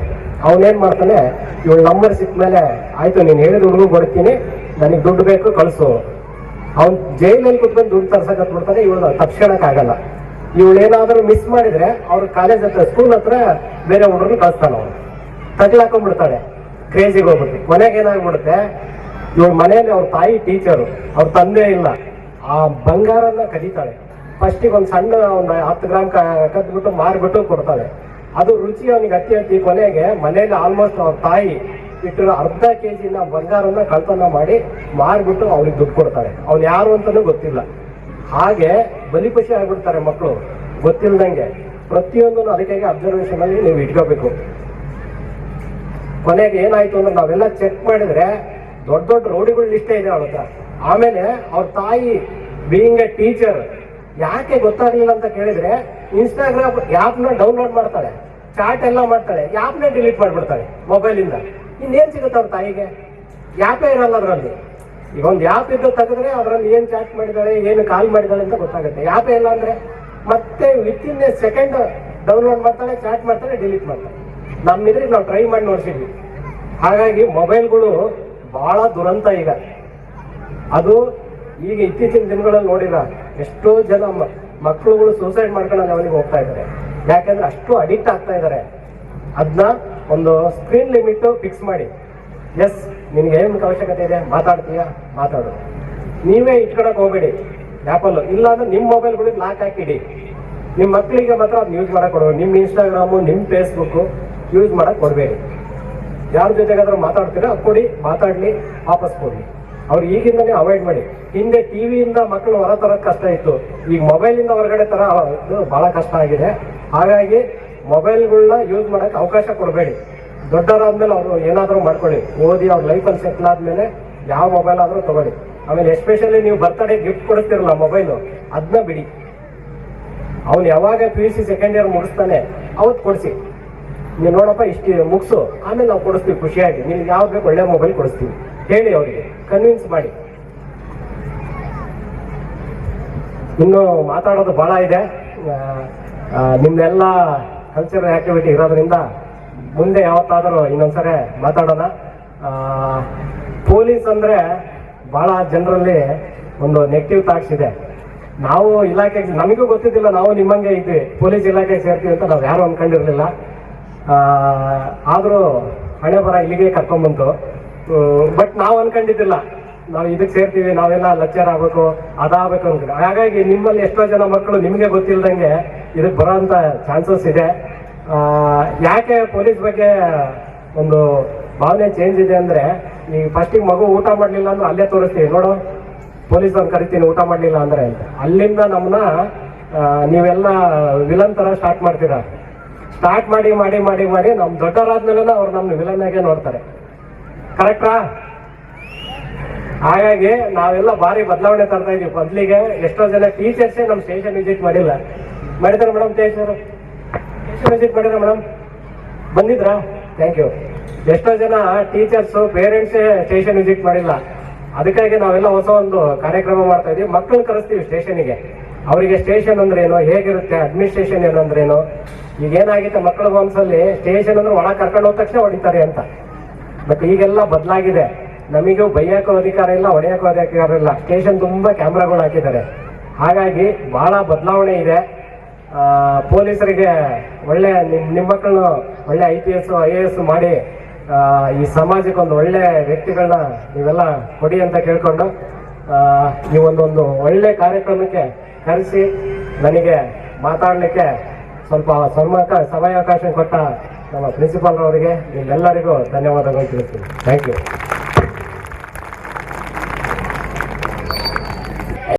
ಅವನೇನ್ ಮಾಡ್ತಾನೆ, ಇವಳು ನಂಬರ್ ಸಿಕ್ಮೇಲೆ ಆಯ್ತು ನೀನ್ ಹೇಳಿದ ಹುಡುಗ ಕೊಡ್ತೀನಿ, ನನಗೆ ದುಡ್ಡು ಬೇಕು ಕಳಿಸು. ಅವ್ನು ಜೈಲಲ್ಲಿ ಕುತ್ಕೊಂಡು ದುಡ್ಡು ತರ್ಸಕ್ ಬಿಡ್ತಾನೆ. ಇವಳು ತಪ್ಸ್ಕೊಳಕ್ ಆಗಲ್ಲ. ಇವಳೇನಾದ್ರೂ ಮಿಸ್ ಮಾಡಿದ್ರೆ ಅವ್ರ ಕಾಲೇಜ್ ಹತ್ರ, ಸ್ಕೂಲ್ ಹತ್ರ ಬೇರೆ ಹುಡುಗರು ಕಳಿಸ್ತಾನ. ಅವನು ತಗ್ಲಾಕೊಂಡ್ಬಿಡ್ತಾಳೆ, ಕ್ರೇಜಿಗೆ ಹೋಗ್ಬಿಟ್ಟು. ಕೊನೆಗೆ ಏನಾಗ್ಬಿಡುತ್ತೆ, ಇವಳ ಮನೆಯಲ್ಲಿ ಅವ್ರ ತಾಯಿ ಟೀಚರು, ಅವ್ರ ತಂದೆ ಇಲ್ಲ. ಆ ಬಂಗಾರನ ಕದೀತಾಳೆ. ಫಸ್ಟಿಗೆ ಒಂದು ಸಣ್ಣ ಒಂದು 10 ಗ್ರಾಮ್ ಕದ್ಬಿಟ್ಟು ಮಾರ್ಬಿಟ್ಟು ಕೊಡ್ತಾಳೆ. ಅದು ರುಚಿ ಅವನಿಗೆ ಹತ್ತಿ ಕೊನೆಗೆ ಮನೆಯಲ್ಲಿ ಆಲ್ಮೋಸ್ಟ್ ಅವ್ರ ತಾಯಿ ಇಟ್ಟಿರೋ 1/2 kg ಬಂಗಾರನ ಕಳ್ತನ ಮಾಡಿ ಮಾರ್ಬಿಟ್ಟು ಅವ್ರಿಗೆ ದುಡ್ಡು ಕೊಡ್ತಾಳೆ. ಅವ್ನು ಯಾರು ಅಂತಾನೂ ಗೊತ್ತಿಲ್ಲ. ಹಾಗೆ ಬಲಿಪಶು ಆಗ್ಬಿಡ್ತಾರೆ ಮಕ್ಕಳು ಗೊತ್ತಿಲ್ದಂಗೆ. ಪ್ರತಿಯೊಂದನ್ನು ಅದಕ್ಕಾಗಿ ಅಬ್ಸರ್ವೇಷನ್ ಅಲ್ಲಿ ನೀವು ಇಟ್ಕೋಬೇಕು. ಕೊನೆಗೆ ಏನಾಯ್ತು ಅಂದ್ರೆ ನಾವೆಲ್ಲ ಚೆಕ್ ಮಾಡಿದ್ರೆ ದೊಡ್ಡ ದೊಡ್ಡ ರೌಡಿಗಳ ಲಿಸ್ಟೇ ಇದೆ ಅವಳ ಹತ್ರ. ಆಮೇಲೆ ಅವ್ರ ತಾಯಿ ಬೀಯಿಂಗ್ ಎ ಟೀಚರ್ ಯಾಕೆ ಗೊತ್ತಾಗ್ಲಿಲ್ಲ ಅಂತ ಕೇಳಿದ್ರೆ, ಇನ್ಸ್ಟಾಗ್ರಾಮ್ ಆ್ಯಪ್ನ ಡೌನ್ಲೋಡ್ ಮಾಡ್ತಾಳೆ, ಚಾಟ್ ಎಲ್ಲ ಮಾಡ್ತಾಳೆ, ಆ್ಯಪ್ನ ಡಿಲೀಟ್ ಮಾಡ್ಬಿಡ್ತಾಳೆ ಮೊಬೈಲಿಂದ. ಇನ್ನೇನ್ ಸಿಗುತ್ತೆ ಅವ್ರ ತಾಯಿಗೆ? ಆ್ಯಪೇ ಇರಲ್ಲ ಅದರಲ್ಲಿ. ಈಗ ಒಂದು ಆ್ಯಪ್ ಇದ್ದು ತೆಗೆದ್ರೆ ಅದರಲ್ಲಿ ಏನ್ ಚಾಟ್ ಮಾಡಿದಾಳೆ, ಏನು ಕಾಲ್ ಮಾಡಿದಾಳೆ ಅಂತ ಗೊತ್ತಾಗುತ್ತೆ. ಆ್ಯಪೇ ಇಲ್ಲ ಅಂದ್ರೆ ಮತ್ತೆ ವಿತಿನ್ ಎ ಸೆಕೆಂಡ್ ಡೌನ್ಲೋಡ್ ಮಾಡ್ತಾಳೆ, ಚಾಟ್ ಮಾಡ್ತಾಳೆ, ಡಿಲೀಟ್ ಮಾಡ್ತಾಳೆ. ನಮ್ಮಿದ್ರಿಗೆ ನಾವು ಟ್ರೈ ಮಾಡಿ ನೋಡ್ಸಿದ್ವಿ. ಹಾಗಾಗಿ ಮೊಬೈಲ್ಗಳು ಬಹಳ ದುರಂತ ಈಗ. ಅದು ಈಗ ಇತ್ತೀಚಿನ ದಿನಗಳಲ್ಲಿ ನೋಡಿರ ಎಷ್ಟೋ ಜನ ಮಕ್ಕಳುಗಳು ಸೂಸೈಡ್ ಮಾಡ್ಕೊಳ್ಳೋ ಅವನಿಗೆ ಹೋಗ್ತಾ ಇದ್ದಾರೆ. ಯಾಕಂದ್ರೆ ಅಷ್ಟು ಅಡಿಕ್ಟ್ ಆಗ್ತಾ ಇದ್ದಾರೆ. ಅದನ್ನ ಒಂದು ಸ್ಕ್ರೀನ್ ಲಿಮಿಟ್ ಫಿಕ್ಸ್ ಮಾಡಿ. ಎಸ್, ನಿನ್ಗೆ ಏನು ಅವಶ್ಯಕತೆ ಇದೆ, ಮಾತಾಡ್ತೀಯಾ ಮಾತಾಡು, ನೀವೇ ಇಟ್ಕೊಳಕ್ ಹೋಗ್ಬೇಡಿ ಆ್ಯಪಲ್ಲು. ಇಲ್ಲ ಅಂದ್ರೆ ನಿಮ್ಮ ಮೊಬೈಲ್ಗಳಿಗೆ ಲಾಕ್ ಹಾಕಿಡಿ. ನಿಮ್ಮ ಮಕ್ಕಳಿಗೆ ಮಾತ್ರ ಅದನ್ನ ಯೂಸ್ ಮಾಡಕ್ ಕೊಡಬೇಡಿ. ನಿಮ್ಮ ಇನ್ಸ್ಟಾಗ್ರಾಮು, ನಿಮ್ಮ ಫೇಸ್ಬುಕ್ ಯೂಸ್ ಮಾಡಕ್ ಕೊಡಬೇಡಿ. ಯಾರ ಜೊತೆಗಾದ್ರೂ ಮಾತಾಡ್ತೀರಾ ಕೊಡಿ, ಮಾತಾಡ್ಲಿ, ವಾಪಸ್ ಕೊಡಿ. ಅವ್ರು ಈಗಿಂದನೇ ಅವಾಯ್ಡ್ ಮಾಡಿ. ಹಿಂದೆ ಟಿವಿಯಿಂದ ಮಕ್ಕಳು ಹೊರ ತರೋದು ಕಷ್ಟ ಇತ್ತು, ಈಗ ಮೊಬೈಲಿಂದ ಹೊರಗಡೆ ತರ ಬಹಳ ಕಷ್ಟ ಆಗಿದೆ. ಹಾಗಾಗಿ ಮೊಬೈಲ್ಗಳನ್ನ ಯೂಸ್ ಮಾಡಕ್ ಅವಕಾಶ ಕೊಡಬೇಡಿ. ದೊಡ್ಡವರಾದ್ಮೇಲೆ ಅವರು ಏನಾದರೂ ಮಾಡ್ಕೊಳ್ಳಿ, ಓದಿ ಅವ್ರ ಲೈಫಲ್ಲಿ ಸೆಟ್ಲ್ ಆದ್ಮೇಲೆ ಯಾವ ಮೊಬೈಲ್ ಆದ್ರೂ ತಗೊಳ್ಳಿ. ಆಮೇಲೆ ಎಸ್ಪೆಷಲಿ ನೀವು ಬರ್ತಡೇ ಗಿಫ್ಟ್ ಕೊಡ್ತಿರಲ್ಲ ಮೊಬೈಲು, ಅದನ್ನ ಬಿಡಿ. ಅವ್ನು ಯಾವಾಗ PUC ಸೆಕೆಂಡ್ ಇಯರ್ ಮುಗಿಸ್ತಾನೆ ಅವತ್ತು ಕೊಡಿಸಿ. ನೀವು ನೋಡಪ್ಪ ಇಷ್ಟು ಮುಗಿಸು, ಆಮೇಲೆ ನಾವು ಕೊಡಿಸ್ತೀವಿ ಖುಷಿಯಾಗಿ, ನಿಮ್ಗೆ ಯಾವ್ದು ಬೇಕು ಒಳ್ಳೆ ಮೊಬೈಲ್ ಕೊಡಿಸ್ತೀವಿ ಹೇಳಿ, ಅವರಿಗೆ ಕನ್ವಿನ್ಸ್ ಮಾಡಿ. ಇನ್ನು ಮಾತಾಡೋದು ಬಹಳ ಇದೆ. ನಿಮ್ದೆಲ್ಲ ಕಲ್ಚರಲ್ ಆಕ್ಟಿವಿಟಿ ಇರೋದ್ರಿಂದ ಮುಂದೆ ಯಾವತ್ತಾದರೂ ಇನ್ನೊಂದ್ಸರಿ ಮಾತಾಡೋಣ. ಪೊಲೀಸ್ ಅಂದರೆ ಭಾಳ ಜನರಲ್ಲಿ ಒಂದು ನೆಗೆಟಿವ್ ಥಾಟ್ಸ್ ಇದೆ. ನಾವು ಇಲಾಖೆಗೆ ನಮಗೂ ಗೊತ್ತಿದ್ದಿಲ್ಲ, ನಾವು ನಿಮ್ಮಂಗೆ ಇದ್ವಿ, ಪೊಲೀಸ್ ಇಲಾಖೆಗೆ ಸೇರ್ತೀವಿ ಅಂತ ನಾವು ಯಾರು ಅಂದ್ಕೊಂಡಿರಲಿಲ್ಲ. ಆದರೂ ಹಣೆ ಬರ ಇಲ್ಲಿಗೆ ಕರ್ಕೊಂಡ್ಬಂತು. ಬಟ್ ನಾವು ಅನ್ಕೊಂಡಿದ್ದಿಲ್ಲ ನಾವು ಇದಕ್ಕೆ ಸೇರ್ತೀವಿ, ನಾವೆಲ್ಲ ಲೆಕ್ಚರ್ ಆಗಬೇಕು, ಅದಾಗಬೇಕು ಅಂತ. ಹಾಗಾಗಿ ನಿಮ್ಮಲ್ಲಿ ಎಷ್ಟೋ ಜನ ಮಕ್ಕಳು ನಿಮಗೆ ಗೊತ್ತಿಲ್ದಂಗೆ ಇದಕ್ಕೆ ಬರೋಂಥ ಚಾನ್ಸಸ್ ಇದೆ. ಯಾಕೆ ಪೊಲೀಸ್ ಬಗ್ಗೆ ಒಂದು ಭಾವನೆ ಚೇಂಜ್ ಇದೆ ಅಂದರೆ, ಈ ಫಸ್ಟಿಗೆ ಮಗು ಊಟ ಮಾಡಲಿಲ್ಲ ಅಂದ್ರೆ ಅಲ್ಲೇ ತೋರಿಸ್ತೀವಿ, ನೋಡು ಪೊಲೀಸ್ ಅವ್ನು ಕರಿತೀನಿ ಊಟ ಮಾಡಲಿಲ್ಲ ಅಂದರೆ ಅಂತ. ಅಲ್ಲಿಂದ ನಮ್ಮನ್ನ ನೀವೆಲ್ಲ ವಿಲನ್ ಥರ ಸ್ಟಾರ್ಟ್ ಮಾಡ್ತೀರಾ. ಸ್ಟಾರ್ಟ್ ಮಾಡಿ ಮಾಡಿ ಮಾಡಿ ಮಾಡಿ ನಮ್ಮ ದೊಡ್ಡವರಾದ್ಮೇಲೆ ಅವ್ರು ನಮ್ಮ ವಿಲನ್ ಆಗೇ ನೋಡ್ತಾರೆ. ಕರೆಕ್ಟಾ? ಹಾಗಾಗಿ ನಾವೆಲ್ಲ ಭಾರಿ ಬದಲಾವಣೆ ತರ್ತಾ ಇದೀವಿ. ಮೊದಲಿಗೆ ಎಷ್ಟೋ ಜನ ಟೀಚರ್ಸೇ ನಮ್ಮ ಸ್ಟೇಷನ್ ವಿಸಿಟ್ ಮಾಡಿಲ್ಲ. ಮಾಡಿದಾರೆ ಮೇಡಮ್? ಸ್ಟೇಷನ್ ವಿಸಿಟ್ ಮಾಡಿದ್ರ ಮೇಡಮ್? ಬಂದಿದ್ರಾ? Thank you. ಎಷ್ಟೋ ಜನ ಟೀಚರ್ಸು ಪೇರೆಂಟ್ಸೇ ಸ್ಟೇಷನ್ ವಿಸಿಟ್ ಮಾಡಿಲ್ಲ. ಅದಕ್ಕಾಗಿ ನಾವೆಲ್ಲ ಹೊಸ ಒಂದು ಕಾರ್ಯಕ್ರಮ ಮಾಡ್ತಾ ಇದೀವಿ. ಮಕ್ಕಳನ್ನ ಕರೆಸ್ತೀವಿ ಸ್ಟೇಷನಿಗೆ. ಅವರಿಗೆ ಸ್ಟೇಷನ್ ಅಂದ್ರೆ ಏನು, ಹೇಗಿರುತ್ತೆ, ಅಡ್ಮಿನಿಸ್ಟ್ರೇಷನ್ ಏನಂದ್ರೇನು. ಈಗ ಏನಾಗಿದೆ ಮಕ್ಕಳ ಮನಸ್ಸಲ್ಲಿ ಸ್ಟೇಷನ್ ಅಂದ್ರೆ ಒಳಗೆ ಕರ್ಕೊಂಡು ಹೋದ ತಕ್ಷಣ ಹೊಡಿತಾರೆ ಅಂತ. ಬಟ್ ಈಗೆಲ್ಲ ಬದಲಾಗಿದೆ. ನಮಗೂ ಬೈಯಕ್ಕೂ ಅಧಿಕಾರ ಇಲ್ಲ, ಹೊಡೆಯೋಕ್ಕೂ ಅಧಿಕಾರ ಇಲ್ಲ. ಸ್ಟೇಷನ್ ತುಂಬಾ ಕ್ಯಾಮ್ರಾಗಳು ಹಾಕಿದ್ದಾರೆ. ಹಾಗಾಗಿ ಬಹಳ ಬದಲಾವಣೆ ಇದೆ. ಪೊಲೀಸರಿಗೆ ಒಳ್ಳೆ ನಿಮ್ಮ ಮಕ್ಕಳನ್ನು ಒಳ್ಳೆ IPS IAS ಮಾಡಿ ಈ ಸಮಾಜಕ್ಕೆ ಒಂದು ಒಳ್ಳೆ ವ್ಯಕ್ತಿಗಳನ್ನ ನೀವೆಲ್ಲ ಕೊಡಿ ಅಂತ ಕೇಳ್ಕೊಂಡು ಈ ಒಂದೊಂದು ಒಳ್ಳೆ ಕಾರ್ಯಕ್ರಮಕ್ಕೆ ಕರೆಸಿ ನನಗೆ ಮಾತಾಡಲಿಕ್ಕೆ ಸ್ವಲ್ಪ ಸಮಯಾವಕಾಶ ಕೊಟ್ಟ ನಮ್ಮ ಪ್ರಿನ್ಸಿಪಾಲ್ ಅವರಿಗೆ ನಿಮ್ಮೆಲ್ಲರಿಗೂ ಧನ್ಯವಾದಗಳು ತಿಳಿಸ್ತೀನಿ. Thank you.